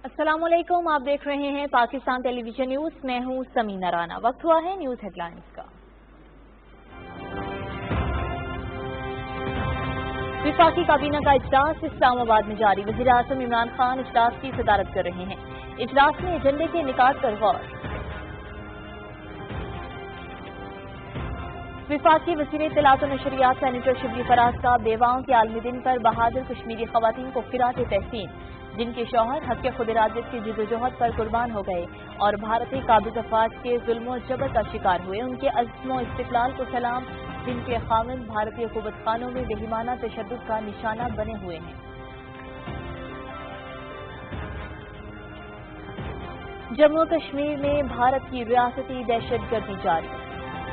السلام علیکم، آپ دیکھ رہے ہیں پاکستان ٹیلی ویژن نیوز۔ میں ہوں سمینہ رانا۔ وقت ہوا ہے نیوز ہیڈ لائنز کا۔ وفاقی کابینہ کا اجلاس اسلام آباد میں جاری۔ وزیر اعظم عمران خان اجلاس کی صدارت کر رہے ہیں۔ اجلاس میں ایجنڈے کے انعقاد پر غور۔ وفاقی وزیر اطلاعات و نشریات سینیٹر شبلی فراز کا بیواؤں کے عالمی دن پر بہادر کشمیری خواتین کو خراج تحسین، جن کے شوہر حق خود ارادیت کی جدوجہد پر قربان ہو گئے اور بھارتی قابض افواج کے ظلم و جبر کا شکار ہوئے، ان کے عزم و استقلال کو سلام، جن کے خاوند بھارتی حکومت خانوں میں بہیمانہ تشدد کا نشانہ بنے ہوئے ہیں۔ جموں کشمیر میں بھارت کی ریاستی دہشت گردی جاری۔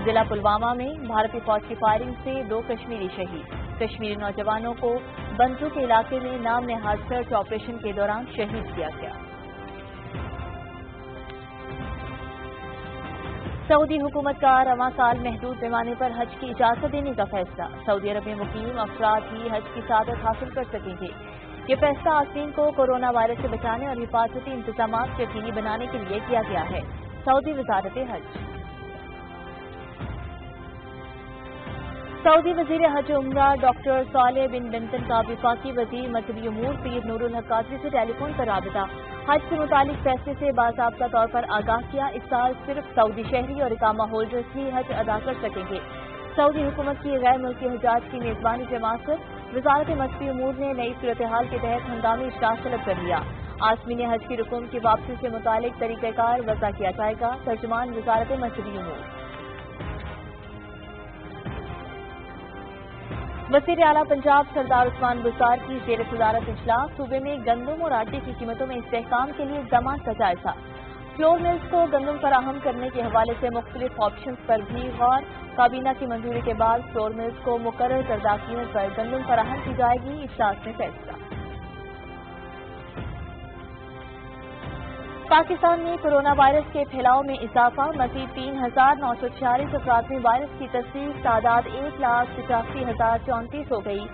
ضلع پلوامہ میں بھارتی فوج کی فائرنگ سے 2 کشمیری شہید۔ کشمیری نوجوانوں کو بنٹو کے علاقے میں نام نہاد سرچ آپریشن کے دوران شہید کیا گیا۔ سعودی حکومت کا رواں سال محدود پیمانے پر حج کی اجازت دینے کا فیصلہ۔ سعودی عرب میں مقیم افراد ہی حج کی سعادت حاصل کر سکیں گے۔ یہ فیصلہ عازمین کو کورونا وائرس سے بچانے اور حفاظتی انتظامات یقینی بنانے کے لیے کیا گیا ہے۔ سعودی وزارت حج۔ سعودی وزیر حج عمرہ ڈاکٹر صالح بن بنتن کا وفاقی وزیر مذہبی امور پیر نور الحق قادری سے ٹیلی فون پر رابطہ۔ حج سے متعلق فیصلے سے باضابطہ طور پر آگاہ کیا۔ اس سال صرف سعودی شہری اور اقامہ ہولڈرز ہی حج ادا کر سکیں گے۔ سعودی حکومت کی غیر ملکی حجاج کی میزبانی جماعت پر وزارت مذہبی امور نے نئی صورتحال کے تحت ہنگامی اجلاس طلب کر لیا۔ عازمین حج کی رقوم کی واپسی سے متعلق طریقہ کار وضع کیا جائے گا۔ ترجمان وزارت مذہبی امور۔ وزیر اعلیٰ پنجاب سردار عثمان بزدار کی زیر صدارت اجلاس۔ صوبے میں گندم اور آٹے کی قیمتوں میں استحکام کے لیے اقدامات کا جائزہ۔ فلور ملز کو گندم فراہم کرنے کے حوالے سے مختلف آپشنز پر بھی غور۔ کابینہ کی منظوری کے بعد فلور ملز کو مقرر کردہ قیمت پر گندم فراہم کی جائے گی۔ اجلاس میں فیصلہ۔ پاکستان میں کورونا وائرس کے پھیلاؤ میں اضافہ۔ مزید 3,946 افراد میں وائرس کی تصدیق۔ تعداد 1,85,034 ہو گئی۔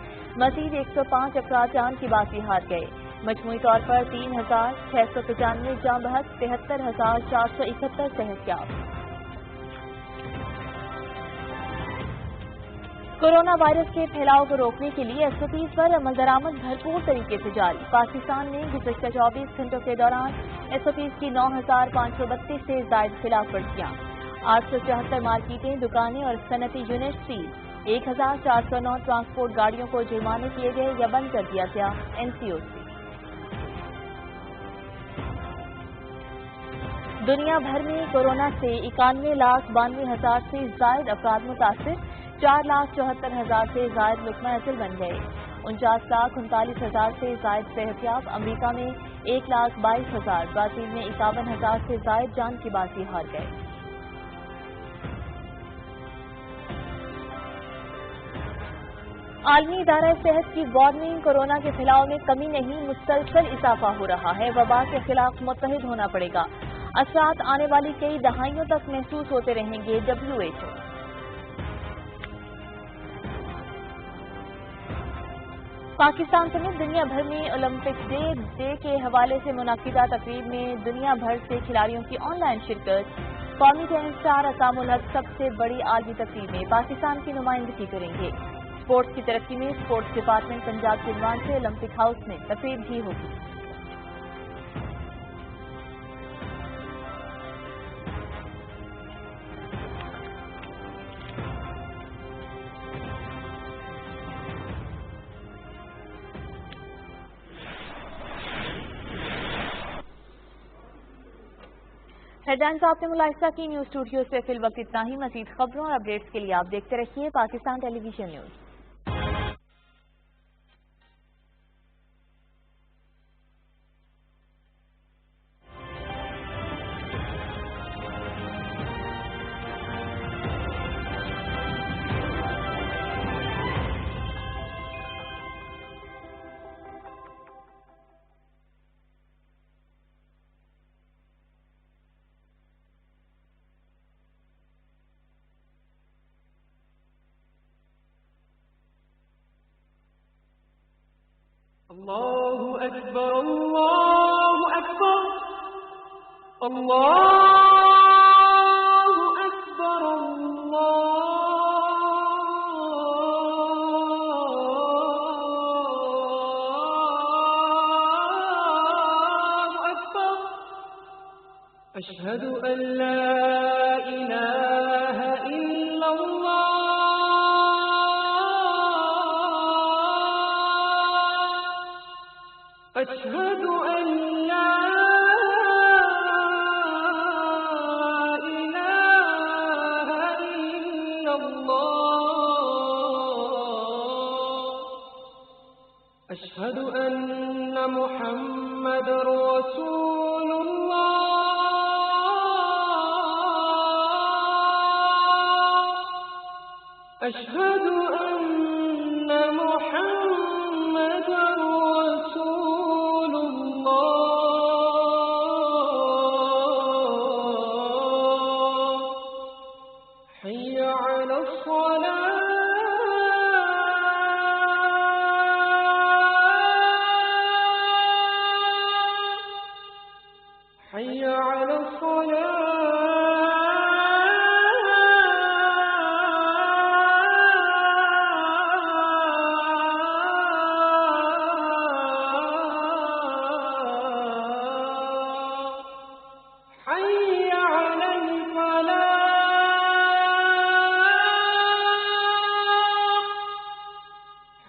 مزید 105 افراد جان کی بازی ہار گئے۔ مجموعی طور پر 3,695 جاں بحق، 73,471 صحت یاب۔ کورونا وائرس کے پھیلاؤ کو روکنے کے لیے SOPs پر عمل درآمد بھرپور طریقے سے جاری۔ پاکستان میں گزشتہ 24 گھنٹوں کے دوران SOPs کی 9,532 سے زائد خلاف ورزیاں۔ 874 مارکیٹیں، دکانیں اور صنعتی یونٹ سیل۔ 1,409 ٹرانسپورٹ گاڑیوں کو جرمانے کیے گئے یا بند کر دیا گیا۔ NCOC۔ دنیا بھر میں کورونا سے 91,92,000 سے زائد افراد متاثر۔ 4,74,000 سے زائد لقمہ ازل بن گئے۔ 49,39,000 سے زائد صحتیاب۔ امریکہ میں 1,22,000، برازیل میں 51,000 سے زائد جان کی بازی ہار گئے۔ عالمی ادارہ صحت کی وارننگ، کورونا کے پھیلاؤ میں کمی نہیں، مسلسل اضافہ ہو رہا ہے۔ وبا کے خلاف متحد ہونا پڑے گا۔ اثرات آنے والی کئی دہائیوں تک محسوس ہوتے رہیں گے۔ WHO۔ پاکستان سمیت دنیا بھر میں اولمپک ڈے کے حوالے سے منعقدہ تقریب میں دنیا بھر سے کھلاڑیوں کی آن لائن شرکت۔ قومی ٹینس اسٹار عصام الحق سب سے بڑی عالمی تقریب میں پاکستان کی نمائندگی کریں گے۔ اسپورٹس کی ترقی میں اسپورٹس ڈپارٹمنٹ پنجاب کے عنوان سے اولمپک ہاؤس میں تقریب بھی ہوگی۔ ہیڈ لائنز آپ نے ملاحظہ کی۔ نیوز اسٹوڈیو سے فی الوقت اتنا ہی۔ مزید خبروں اور اپڈیٹس کے لیے آپ دیکھتے رہیے پاکستان ٹیلی ویژن نیوز۔ الله أكبر الله أكبر اللہ اکبر اللہ اکبر اشہد ان لا الہ الا اللہ اشہد ان لا أشهد أن محمد رسول الله أشهد أن محمد رسول الله حي على الصلاة حي على الصلاة حي على الفلاح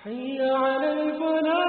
حي على الفلاح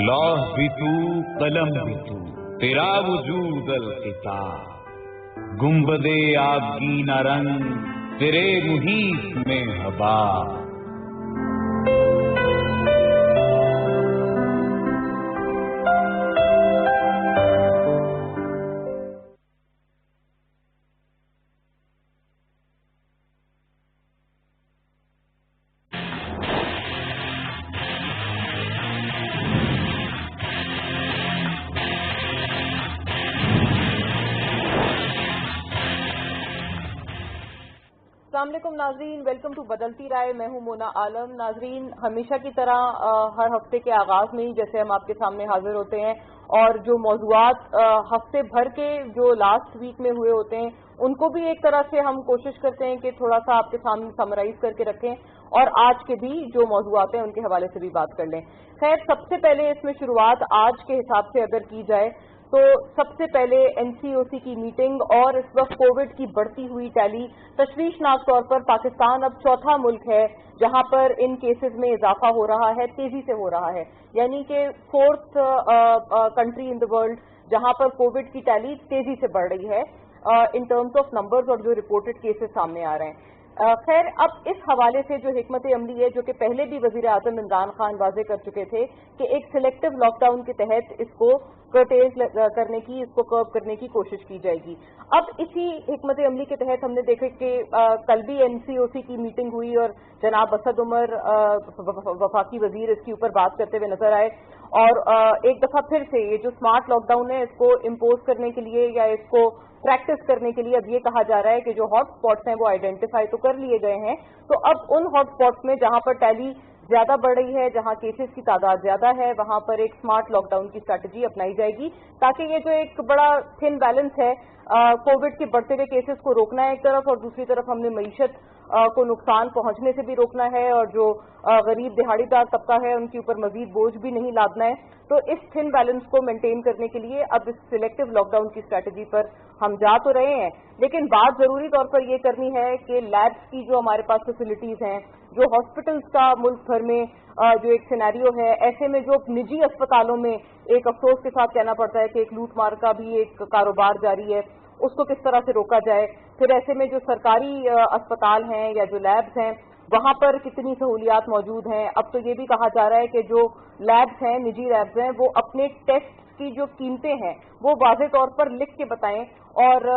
لوح بھی تو قلم بھی تو تیرا وجود القطار گنبد آبگینہ رنگ تیرے محیط میں ہوا السلام علیکم ناظرین، ویلکم ٹو بدلتی رائے. میں ہوں مونا عالم. ناظرین، ہمیشہ کی طرح ہر ہفتے کے آغاز میں ہی جیسے ہم آپ کے سامنے حاضر ہوتے ہیں اور جو موضوعات ہفتے بھر کے جو لاسٹ ویک میں ہوئے ہوتے ہیں ان کو بھی ایک طرح سے ہم کوشش کرتے ہیں کہ تھوڑا سا آپ کے سامنے سمرائز کر کے رکھیں اور آج کے بھی جو موضوعات ہیں ان کے حوالے سے بھی بات کر لیں. خیر، سب سے پہلے اس میں شروعات آج کے حساب سے اگر کی جائے تو سب سے پہلے این سی او سی کی میٹنگ اور اس وقت کووڈ کی بڑھتی ہوئی ٹیلی تشویشناک طور پر پاکستان اب چوتھا ملک ہے جہاں پر ان کیسز میں اضافہ ہو رہا ہے، تیزی سے ہو رہا ہے، یعنی کہ 4th country in the world جہاں پر کووڈ کی ٹیلی تیزی سے بڑھ رہی ہے ان ٹرمز آف نمبرز اور جو رپورٹڈ کیسز سامنے آ رہے ہیں. خیر، اب اس حوالے سے جو حکمت عملی ہے جو کہ پہلے بھی وزیر اعظم عمران خان واضح کر چکے تھے کہ ایک سلیکٹو لاک ڈاؤن کے تحت اس کو کرٹیل کرنے کی، اس کو کرب کرنے کی کوشش کی جائے گی. اب اسی حکمت عملی کے تحت ہم نے دیکھا کہ کل بھی این سی او سی کی میٹنگ ہوئی اور جناب اسد عمر وفاقی وزیر اس کے اوپر بات کرتے ہوئے نظر آئے اور ایک دفعہ پھر سے یہ جو اسمارٹ لاک ڈاؤن ہے اس کو امپوز کرنے کے لیے یا اس کو پریکٹس کرنے کے لیے اب یہ کہا جا رہا ہے کہ جو ہاٹ اسپاٹس ہیں وہ آئیڈینٹیفائی تو کر لیے گئے ہیں، تو اب ان ہاٹ اسپاٹس میں جہاں پر ٹیلی زیادہ بڑھ رہی ہے، جہاں کیسز کی تعداد زیادہ ہے، وہاں پر ایک اسمارٹ لاک ڈاؤن کی اسٹریٹجی اپنائی جائے گی تاکہ یہ جو ایک بڑا تھن بیلنس ہے کووڈ کے بڑھتے ہوئے کیسز کو روکنا ہے ایک طرف، اور دوسری طرف ہم نے معیشت کو نقصان پہنچنے سے بھی روکنا ہے، اور جو غریب دہاڑی دار طبقہ ہے ان کے اوپر مزید بوجھ بھی نہیں لادنا ہے. تو اس تھن بیلنس کو مینٹین کرنے کے لیے اب اس سلیکٹو لاک ڈاؤن کی اسٹریٹجی پر ہم جا تو رہے ہیں، لیکن بات ضروری طور پر یہ کرنی ہے کہ لیبس کی جو ہمارے پاس فیسلٹیز ہیں، جو ہاسپٹلس کا ملک بھر میں جو ایک سینیریو ہے، ایسے میں جو نجی اسپتالوں میں ایک افسوس کے ساتھ کہنا پڑتا ہے کہ ایک لوٹ مار کا بھی ایک کاروبار جاری ہے، اس کو کس طرح سے روکا جائے. پھر ایسے میں جو سرکاری اسپتال ہیں یا جو لیبز ہیں وہاں پر کتنی سہولیات موجود ہیں. اب تو یہ بھی کہا جا رہا ہے کہ جو لیبز ہیں، نجی لیبز ہیں، وہ اپنے ٹیسٹ کی جو قیمتیں ہیں وہ واضح طور پر لکھ کے بتائیں اور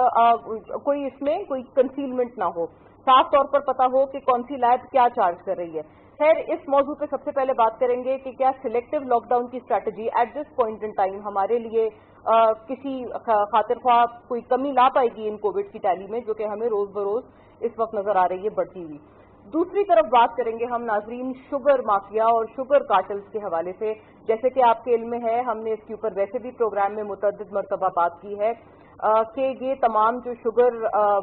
کوئی اس میں کوئی کنسیلمنٹ نہ ہو، صاف طور پر پتا ہو کہ کون سی لیب کیا چارج کر رہی ہے. خیر، اس موضوع پہ سب سے پہلے بات کریں گے کہ کیا سلیکٹو لاک ڈاؤن کی strategy at this point in time ہمارے لیے کسی خاطر خواہ کوئی کمی لا پائے گی ان کووڈ کی ٹیلی میں، جو کہ ہمیں روز بروز اس وقت نظر آ رہی ہے بڑھتی ہوئی. دوسری طرف بات کریں گے ہم ناظرین شوگر مافیا اور شوگر کارٹلز کے حوالے سے. جیسے کہ آپ کے علم میں ہے، ہم نے اس کے اوپر ویسے بھی پروگرام میں متعدد مرتبہ بات کی ہے کہ یہ تمام جو شوگر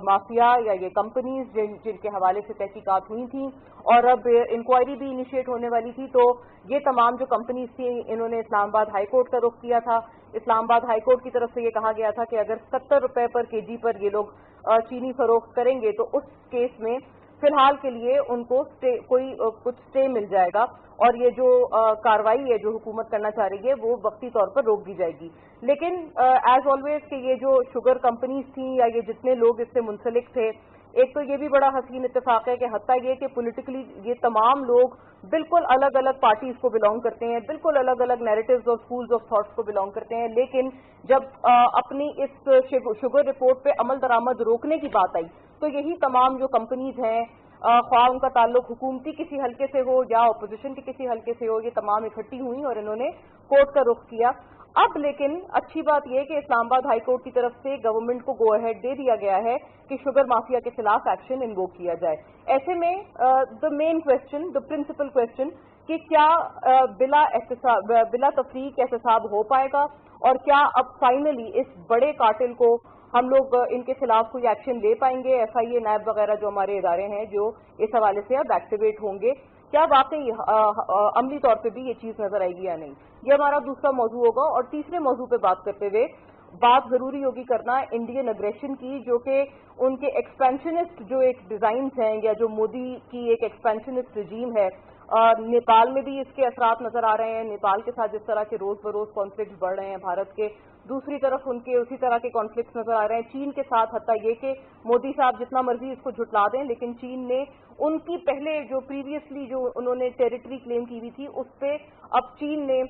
مافیا یا یہ کمپنیز جن کے حوالے سے تحقیقات ہوئی تھیں اور اب انکوائری بھی انیشیٹ ہونے والی تھی، تو یہ تمام جو کمپنیز تھیں انہوں نے اسلام آباد ہائی کورٹ کا رخ کیا تھا. اسلام آباد ہائی کورٹ کی طرف سے یہ کہا گیا تھا کہ اگر 70 روپے پر کے جی پر یہ لوگ چینی فروخت کریں گے تو اس کیس میں فی الحال کے لیے ان کو کچھ اسٹے مل جائے گا اور یہ جو کارروائی ہے جو حکومت کرنا چاہ رہی ہے وہ وقتی طور پر روک دی جائے گی. لیکن ایز آلویز کہ یہ جو شوگر کمپنیز تھیں یا یہ جتنے لوگ اس سے منسلک تھے، ایک تو یہ بھی بڑا حسین اتفاق ہے کہ حتیٰ یہ کہ پولیٹیکلی یہ تمام لوگ بالکل الگ الگ پارٹیز کو بلانگ کرتے ہیں، بالکل الگ الگ نیریٹیوز اور اسکولز آف تھاٹس کو بلانگ کرتے ہیں، لیکن جب اپنی اس شوگر رپورٹ پہ عمل درآمد روکنے کی بات آئی تو یہی تمام جو کمپنیز ہیں، خواہ ان کا تعلق حکومتی کسی حلقے سے ہو یا اپوزیشن کے کسی حلقے سے ہو، یہ تمام اکٹھی ہوئیں اور انہوں نے کورٹ کا رخ کیا. اب لیکن اچھی بات یہ کہ اسلام آباد ہائی کورٹ کی طرف سے گورنمنٹ کو گو اہیڈ دے دیا گیا ہے کہ شوگر مافیا کے خلاف ایکشن انووک کیا جائے. ایسے میں دا مین کوشچن، دا پرنسپل کوشچن کہ کیا بلا تفریق احتساب ہو پائے گا اور کیا اب فائنلی اس بڑے قاتل کو ہم لوگ ان کے خلاف کوئی ایکشن لے پائیں گے. ایف آئی اے، نیب وغیرہ جو ہمارے ادارے ہیں جو اس حوالے سے اب ایکٹیویٹ ہوں گے، کیا واقعی عملی طور پہ بھی یہ چیز نظر آئے گی یا نہیں، یہ ہمارا دوسرا موضوع ہوگا. اور تیسرے موضوع پہ بات کرتے ہوئے بات ضروری ہوگی کرنا انڈین اگریشن کی، جو کہ ان کے ایکسپینشنسٹ جو ایک ڈیزائنز ہیں یا جو مودی کی ایک ایکسپینشنسٹ رجیم ہے. نیپال میں بھی اس کے اثرات نظر آ رہے ہیں، نیپال کے ساتھ جس طرح کے روز بروز کانفلکٹس بڑھ رہے ہیں بھارت کے، دوسری طرف ان کے اسی طرح کے کانفلکٹس نظر آ رہے ہیں چین کے ساتھ. حتیٰ یہ کہ مودی صاحب جتنا مرضی اس کو جھٹلا دیں لیکن چین نے ان کی پہلے جو پریویسلی جو انہوں نے ٹیریٹری کلیم کی ہوئی تھی اس پہ اب چین نے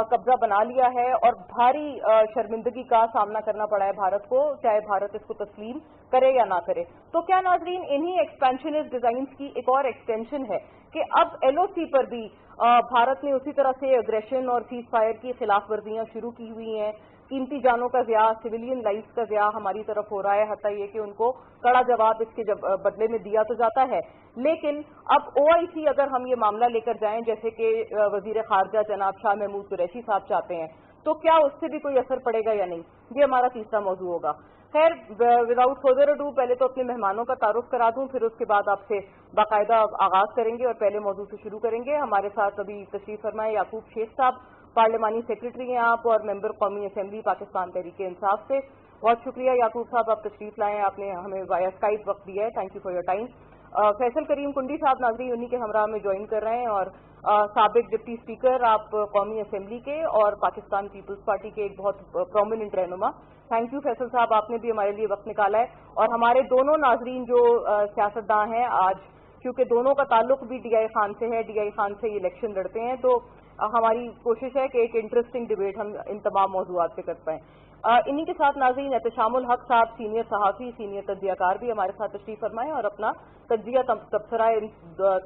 قبضہ بنا لیا ہے اور بھاری شرمندگی کا سامنا کرنا پڑا ہے بھارت کو، چاہے بھارت اس کو تسلیم کرے یا نہ کرے. تو کیا ناظرین انہی ایکسپینشنسٹ ڈیزائنز کی ایک اور ایکسٹینشن ہے کہ اب ایل او سی پر بھی بھارت نے اسی طرح سے اگریشن اور سیز فائر کی خلاف ورزیاں شروع کی ہوئی ہیں. قیمتی جانوں کا ضیاع، سویلین لائفز کا ضیاع ہماری طرف ہو رہا ہے، حتیٰ یہ کہ ان کو کڑا جواب اس کے بدلے میں دیا تو جاتا ہے. لیکن اب او آئی سی اگر ہم یہ معاملہ لے کر جائیں جیسے کہ وزیر خارجہ جناب شاہ محمود قریشی صاحب چاہتے ہیں تو کیا اس سے بھی کوئی اثر پڑے گا یا نہیں، یہ ہمارا تیسرا موضوع ہوگا. خیر، وداؤٹ فردر اڈو پہلے تو اپنے مہمانوں کا تعارف کرا دوں، پھر اس کے بعد آپ سے باقاعدہ آغاز کریں گے اور پہلے موضوع سے شروع کریں گے. ہمارے ساتھ ابھی تشریف فرمائے یعقوب شیخ صاحب، پارلیمانی سیکرٹری ہیں آپ اور ممبر قومی اسمبلی پاکستان تحریک انصاف سے. بہت شکریہ یعقوب صاحب، آپ تشریف لائیں، آپ نے ہمیں وایا اسکائپ وقت دیا ہے، thank you for your time. Faisal Karim Kundi sahib ناظرین انہی کے ہمراہ میں جوائن کر رہے ہیں اور سابق ڈپٹی اسپیکر آپ قومی اسمبلی کے اور پاکستان پیپلز پارٹی کے ایک بہت پرومیننٹ رہنما. تھینک یو فیصل صاحب، آپ نے بھی ہمارے لیے وقت نکالا ہے. اور ہمارے دونوں ناظرین جو سیاستداں ہیں آج، کیونکہ دونوں کا تعلق بھی ڈی آئی خان سے ہے، ڈی آئی خان سے یہ الیکشن لڑتے ہیں، تو ہماری کوشش ہے کہ ایک انٹرسٹنگ ڈبیٹ ہم ان تمام موضوعات پہ کر پائیں. انہی کے ساتھ ناظرین احتشام الحق صاحب، سینئر صحافی، سینئر تجزیہ کار بھی ہمارے ساتھ تشریف فرمائیں اور اپنا تجزیہ تبصرہ ان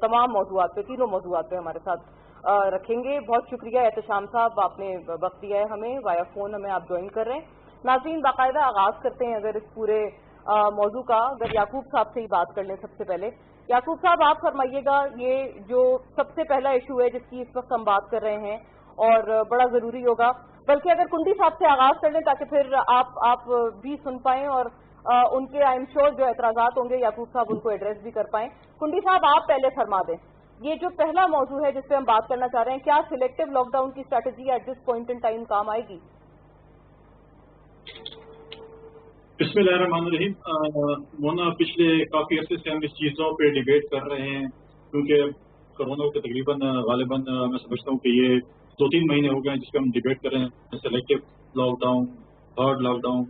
تمام موضوعات پہ، تینوں موضوعات پہ ہمارے ساتھ رکھیں گے. بہت شکریہ احتشام صاحب, آپ نے وقت دیا ہے ہمیں, وایا فون ہمیں آپ جوائن کر رہے ہیں. ناظرین, باقاعدہ آغاز کرتے ہیں اگر اس پورے موضوع کا. اگر یعقوب صاحب سے ہی بات کر لیں سب سے پہلے. یعقوب صاحب, آپ فرمائیے گا, یہ جو سب سے پہلا ایشو ہے جس کی اس وقت ہم بات کر رہے ہیں اور بڑا ضروری ہوگا, بلکہ اگر کنڈی صاحب سے آغاز کر لیں تاکہ پھر آپ بھی سن پائیں اور ان کے آئی ایم شیور جو اعتراضات ہوں گے یعقوب صاحب ان کو ایڈریس بھی کر پائیں. کنڈی صاحب, آپ پہلے فرما دیں, یہ جو پہلا موضوع ہے جس پہ ہم بات کرنا چاہ رہے ہیں, کیا سلیکٹو لاک ڈاؤن کی strategy at this point in time کام آئے گی؟ بسم اللہ الرحمن الرحیم. مونا, پچھلے کافی عرصے سے ہم اس چیزوں پہ ڈیبیٹ کر رہے ہیں, کیونکہ کورونا کے تقریباً غالباً میں سمجھتا ہوں کہ یہ 2-3 مہینے ہو گئے ہیں جس پہ ہم ڈیبیٹ کر رہے ہیں. Selective lockdown, hard lockdown,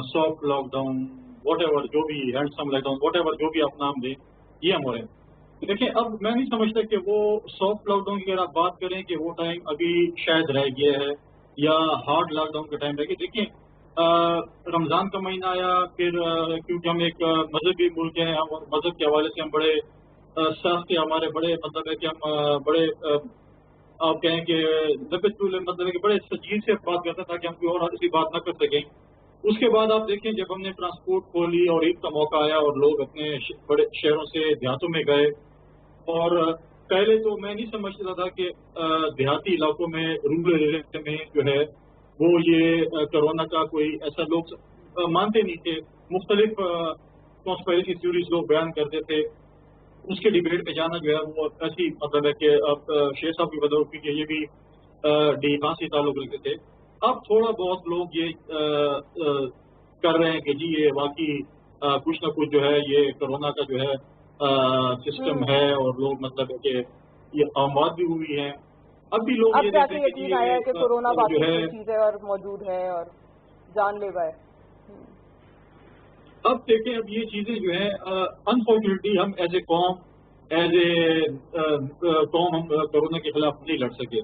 soft lockdown, whatever جو بھی, handsome lockdown, whatever جو بھی آپ نام دیں, یہ ہم ہو رہے ہیں. دیکھیں, اب میں نہیں سمجھتا کہ وہ سافٹ لاک ڈاؤن کی اگر آپ بات کریں کہ وہ ٹائم ابھی شاید رہ گیا ہے یا ہارڈ لاک ڈاؤن کا ٹائم رہ گیا. دیکھیں, رمضان کا مہینہ آیا, پھر کیونکہ ہم ایک مذہبی ملک ہیں اور مذہب کے حوالے سے ہم بڑے سخت, ہمارے بڑے مطلب ہے کہ ہم بڑے آپ کہیں کہ مطلب ہے کہ بڑے سنجیدگی سے بات کرتے ہیں تاکہ ہم کوئی اور ایسی بات نہ کر سکیں. اس کے بعد آپ دیکھیں, جب ہم نے ٹرانسپورٹ کھولی اور عید کا موقع آیا اور لوگ اپنے بڑے شہروں سے دیہاتوں میں گئے, اور پہلے تو میں نہیں سمجھتا تھا کہ دیہاتی علاقوں میں, رورل ایریا میں جو ہے وہ یہ کرونا کا کوئی ایسا, لوگ مانتے نہیں تھے. مختلف کانسپیریسی تھیوریز لوگ بیان کرتے تھے. اس کے ڈیبیٹ میں جانا جو ہے وہ ایسی مطلب ہے کہ اب شیخ صاحب کی بدولت, کیونکہ یہ بھی ڈی خان سے تعلق رکھتے تھے. اب تھوڑا بہت لوگ یہ کر رہے ہیں کہ جی یہ واقعی کچھ نہ کچھ جو ہے یہ کرونا کا جو ہے سسٹم ہے, اور لوگ مطلب ہے کہ یہ آماد بھی ہوئی ہیں. اب بھی لوگ یہ دیکھتے ہیں یقین آیا کہ کورونا باقی چیز ہے اور موجود ہے اور جان لیوا ہے. اب دیکھیں, اب یہ چیزیں جو ہیں انفارچونیٹلی ہم ایز اے قوم ہم کورونا کے خلاف نہیں لڑ سکے.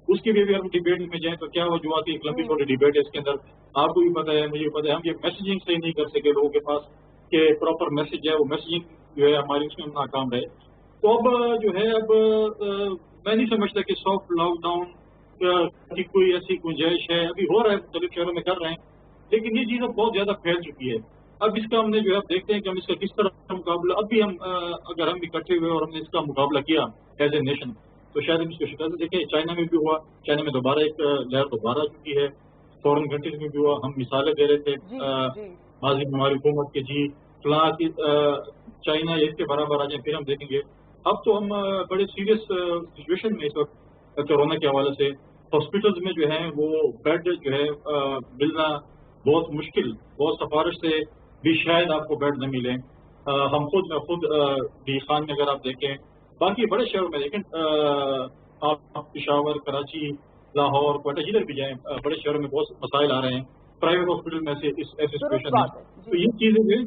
اس کی بھی اگر ہم ڈیبیٹ میں جائیں تو کیا وجوہات, ایک لمبی چھوٹی ڈیبیٹ ہے اس کے اندر, آپ کو بھی پتہ ہے, مجھے بھی پتہ ہے. ہم یہ میسیجنگ صحیح نہیں کر سکے لوگوں کے پاس کہ پراپر میسج ہے, وہ میسیجنگ جو ہے ہماری اس میں ناکام رہے. تو اب جو ہے, اب میں نہیں سمجھتا کہ سافٹ لاک ڈاؤن کی کوئی ایسی گنجائش ہے. ابھی ہو رہا ہے, مختلف شہروں میں کر رہے ہیں, لیکن یہ چیز اب بہت زیادہ پھیل چکی ہے. اب اس کا ہم نے جو ہے دیکھتے ہیں کہ ہم اس کا کس طرح مقابلہ, اب بھی ہم اگر ہم اکٹھے ہوئے اور ہم نے اس کا مقابلہ کیا ایز اے نیشن تو شاید ہم اس کو شکست دیکھیں. چائنا میں بھی ہوا, چائنا میں دوبارہ ایک لہر دوبارہ آ چکی ہے, فورن کنٹریز میں بھی ہوا. ہم مثالیں دے رہے تھے ماضی میں ہماری حکومت کے, جی فلاں چائنا اس کے برابر آ جائیں, پھر ہم دیکھیں گے. اب تو ہم بڑے سیریس سچویشن میں اس وقت کورونا کے حوالے سے. ہاسپٹلز میں جو ہیں وہ بیڈ جو ہے ملنا بہت مشکل, بہت سفارش سے بھی شاید آپ کو بیڈ نہ ملیں. ہم خود ڈی خان میں اگر آپ دیکھیں, باقی بڑے شہروں میں دیکھیں, آپ پشاور, کراچی, لاہور, کوئٹہ, جدھر بھی جائیں, بڑے شہروں میں بہت مسائل آ رہے ہیں پرائیویٹ ہاسپٹل میں سے ایسی سچویشن ہے. تو یہ چیزیں جو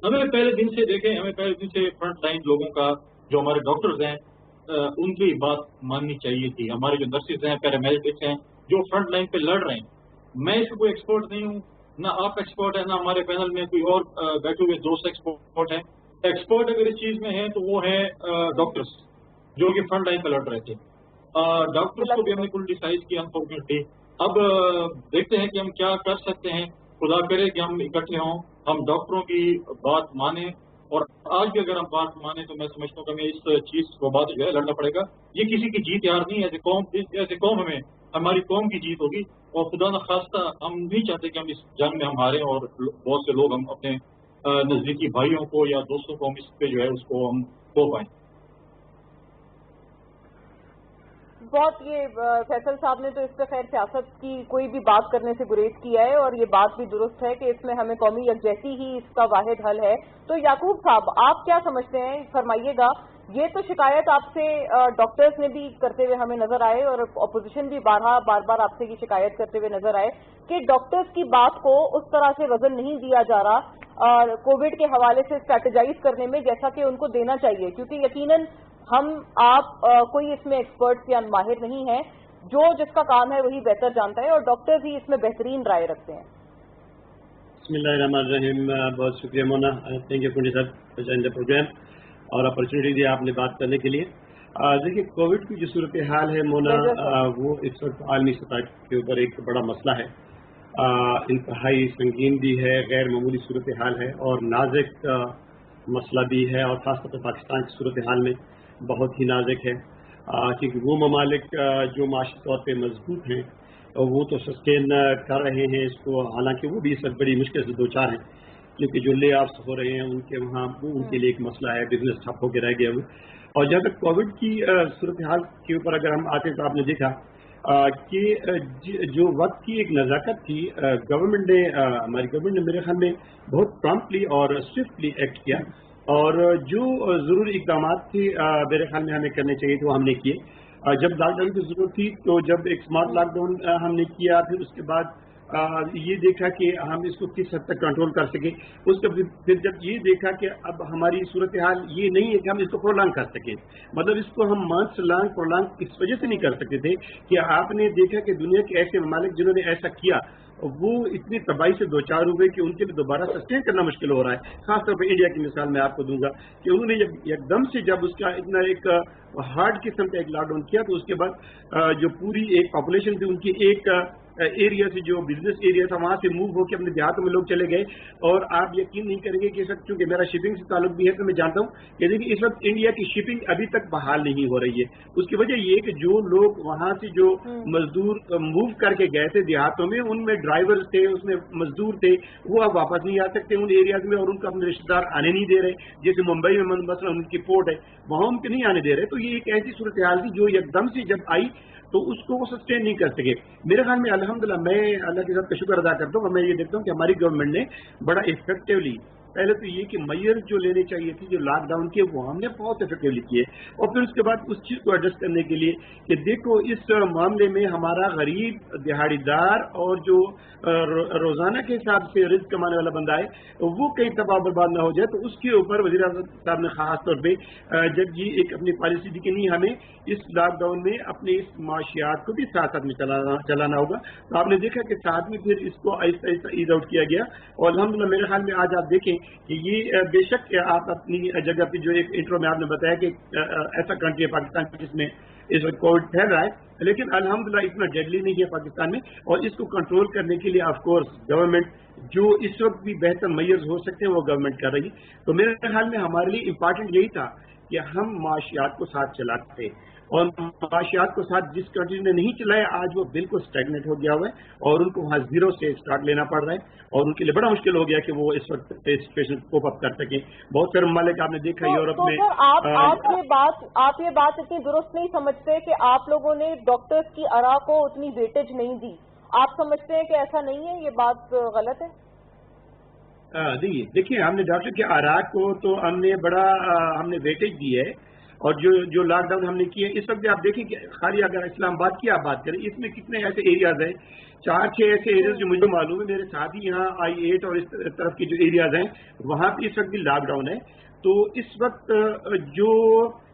ہمیں پہلے دن سے دیکھیں, ہمیں پہلے دن سے فرنٹ لائن لوگوں کا, جو ہمارے ڈاکٹرز ہیں ان کی بات ماننی چاہیے تھی. ہمارے جو نرسز ہیں, پیرامیڈکس ہیں, جو فرنٹ لائن پہ لڑ رہے ہیں. میں اس کو کوئی ایکسپرٹ نہیں ہوں, نہ آپ ایکسپرٹ ہیں, نہ ہمارے پینل میں کوئی اور بیٹھے ہوئے دوست ایکسپرٹ ہیں. ایکسپرٹ اگر اس چیز میں ہیں تو وہ ہیں ڈاکٹرز جو کہ فرنٹ لائن پہ لڑ رہے تھے. ڈاکٹرز کو بھی ہم نے پولیٹیسائز کیا انفارچونیٹلی. اب دیکھتے ہیں کہ ہم کیا کر سکتے ہیں. خدا کرے کہ ہم اکٹھے ہوں, ہم ڈاکٹروں کی بات مانیں, اور آج بھی اگر ہم بات مانیں تو میں سمجھتا ہوں کہ ہمیں اس چیز کو بات جو ہے لڑنا پڑے گا. یہ کسی کی جیت یار نہیں ہے, ایسے قوم ہمیں ہماری قوم کی جیت ہوگی. اور خدا نخواستہ ہم نہیں چاہتے کہ ہم اس جنگ میں ہم ہاریں, اور بہت سے لوگ ہم اپنے نزدیکی بھائیوں کو یا دوستوں کو ہم اس پہ جو ہے اس کو ہم کھو پائیں. بہت یہ فیصل صاحب نے تو اس پہ خیر سیاست کی کوئی بھی بات کرنے سے گریز کیا ہے, اور یہ بات بھی درست ہے کہ اس میں ہمیں قومی یکجہتی ہی اس کا واحد حل ہے. تو یعقوب صاحب, آپ کیا سمجھتے ہیں, فرمائیے گا. یہ تو شکایت آپ سے ڈاکٹرز نے بھی کرتے ہوئے ہمیں نظر آئے, اور اپوزیشن بھی بار بار آپ سے یہ شکایت کرتے ہوئے نظر آئے کہ ڈاکٹرز کی بات کو اس طرح سے وزن نہیں دیا جا رہا اور کووڈ کے حوالے سے اسٹریٹجائز کرنے میں جیسا کہ ان کو دینا چاہیے, کیونکہ یقیناً ہم آپ کوئی اس میں ایکسپرٹس یا ماہر نہیں ہیں. جو جس کا کام ہے وہی بہتر جانتا ہے, اور ڈاکٹرز ہی اس میں بہترین رائے رکھتے ہیں. بسم اللہ الرحمن الرحیم. بہت شکریہ مونا, تھینک یو کنڈی صاحب فار جوائننگ دی پروگرام اور اپرچونیٹی دی آپ نے بات کرنے کے لیے. دیکھیے کووڈ کی جو صورتحال ہے مونا وہ اس وقت عالمی سطح کے اوپر ایک بڑا مسئلہ ہے، انتہائی سنگین بھی ہے، غیر معمولی صورتحال ہے اور نازک مسئلہ بھی ہے، اور خاص طور پر پاکستان کی صورتحال میں بہت ہی نازک ہے، کیونکہ وہ ممالک جو معاشی طور پہ مضبوط ہیں وہ تو سسٹین کر رہے ہیں اس کو، حالانکہ وہ بھی اس وقت بڑی مشکل سے دوچار ہیں، کیونکہ جو لے آفس ہو رہے ہیں ان کے وہاں وہ ان کے لیے ایک مسئلہ ہے، بزنس ٹھپ ہو کے رہ گیا وہ۔ اور جہاں تک کووڈ کی صورتحال کے اوپر اگر ہم آتے تو آپ نے دیکھا کہ جو وقت کی ایک نزاکت تھی، گورنمنٹ نے ہماری گورنمنٹ نے میرے خیال میں بہت پرامپٹلی اور سوئفٹلی ایکٹ کیا، اور جو ضروری اقدامات تھے میرے خیال میں ہمیں کرنے چاہیے تھے وہ ہم نے کیے۔ جب لاک ڈاؤن کی ضرورت تھی تو جب ایک اسمارٹ لاک ڈاؤن ہم نے کیا، پھر اس کے بعد یہ دیکھا کہ ہم اس کو کس حد تک کنٹرول کر سکیں، اس کے پھر جب یہ دیکھا کہ اب ہماری صورتحال یہ نہیں ہے کہ ہم اس کو پرولانگ کر سکیں، مطلب اس کو ہم منتھس لانگ پرولانگ اس وجہ سے نہیں کر سکتے تھے کہ آپ نے دیکھا کہ دنیا کے ایسے ممالک جنہوں نے ایسا کیا وہ اتنی تباہی سے دوچار ہوئے کہ ان کے لیے دوبارہ سسٹین کرنا مشکل ہو رہا ہے۔ خاص طور پہ انڈیا کی مثال میں آپ کو دوں گا کہ انہوں نے ایک دم سے جب اس کا اتنا ایک ہارڈ قسم کا ایک لاک ڈاؤن کیا تو اس کے بعد جو پوری ایک پاپولیشن تھی ان کی ایک ایریا سے جو بزنس ایریا تھا وہاں سے موو ہو کے اپنے دیہاتوں میں لوگ چلے گئے، اور آپ یقین نہیں کریں گے کہ اس وقت چونکہ میرا شپنگ سے تعلق بھی ہے تو میں جانتا ہوں کہ دیکھیے اس وقت انڈیا کی شپنگ ابھی تک بحال نہیں ہو رہی ہے۔ اس کی وجہ یہ کہ جو لوگ وہاں سے جو مزدور موو کر کے گئے تھے دیہاتوں میں، ان میں ڈرائیور تھے، اس میں مزدور تھے، وہ اب واپس نہیں آ سکتے ان ایریاز میں، اور ان کو اپنے رشتے دار آنے نہیں دے رہے، جیسے ممبئی میں مثلا ان کی پورٹ ہے وہاں ان کو نہیں آنے دے رہے۔ تو یہ ایک ایسی صورتحال تھی جو ایک دم سے جب آئی تو اس کو وہ سسٹین نہیں کر سکے۔ میرے خیال میں الحمدللہ میں اللہ کے ساتھ کا شکر ادا کرتا ہوں، اور میں یہ دیکھتا ہوں کہ ہماری گورنمنٹ نے بڑا افیکٹولی، پہلے تو یہ کہ میئر جو لینے چاہیے تھے جو لاک ڈاؤن کے وہ ہم نے بہت افیکٹولی کیے، اور پھر اس کے بعد اس چیز کو ایڈجسٹ کرنے کے لیے کہ دیکھو اس معاملے میں ہمارا غریب دہاڑی دار اور جو روزانہ کے حساب سے رزق کمانے والا بندہ ہے وہ کہیں تباہ برباد نہ ہو جائے، تو اس کے اوپر وزیر اعظم صاحب نے خاص طور پہ جب یہ ایک اپنی پالیسی دی کہ نہیں ہمیں اس لاک ڈاؤن میں اپنے اس معاشیات کو بھی ساتھ ساتھ میں چلانا ہوگا، تو آپ نے دیکھا کہ ساتھ میں پھر اس کو آہستہ آہستہ ایز آؤٹ کیا گیا، اور الحمدللہ میرے خیال میں آج آپ دیکھیں کہ یہ بے شک آپ اپنی جگہ پہ جو ایک انٹرو میں آپ نے بتایا کہ ایسا کنٹری ہے پاکستان جس میں اس وقت کووڈ پھیل رہا ہے، لیکن الحمدللہ اتنا ڈیڈلی نہیں ہے پاکستان میں، اور اس کو کنٹرول کرنے کے لیے آف کورس گورنمنٹ جو اس وقت بھی بہتر میئرز ہو سکتے ہیں وہ گورنمنٹ کر رہی ہے۔ تو میرے خیال میں ہمارے لیے امپارٹنٹ یہی تھا کہ ہم معاشیات کو ساتھ چلاتے، اور معاشیات کو ساتھ جس کنٹری نے نہیں چلایا آج وہ بالکل اسٹیگنیٹ ہو گیا ہوا ہے، اور ان کو وہاں زیرو سے اسٹارٹ لینا پڑ رہا ہے، اور ان کے لیے بڑا مشکل ہو گیا کہ وہ اس وقت سچویشن کوپ اپ کر سکیں۔ بہت سارے ممالک آپ نے دیکھا یورپ میں۔ آپ یہ بات اتنی درست نہیں سمجھتے کہ آپ لوگوں نے ڈاکٹرز کی آراء کو اتنی ویٹیج نہیں دی؟ آپ سمجھتے ہیں کہ ایسا نہیں ہے؟ یہ بات غلط ہے؟ دیکھیے ہم نے ڈاکٹر کی آراء کو تو ہم نے ویٹیج دی ہے، اور جو لاک ڈاؤن ہم نے کیے اس وقت آپ دیکھیں کہ خالی اگر اسلام آباد کی آپ بات کریں اس میں کتنے ایسے ایریاز ہیں، 4-6 ایسے ایریاز جو مجھے معلوم ہے، میرے ساتھ ہی یہاں I-8 اور اس طرف کی جو ایریاز ہیں وہاں پہ اس وقت بھی لاک ڈاؤن ہے۔ تو اس وقت جو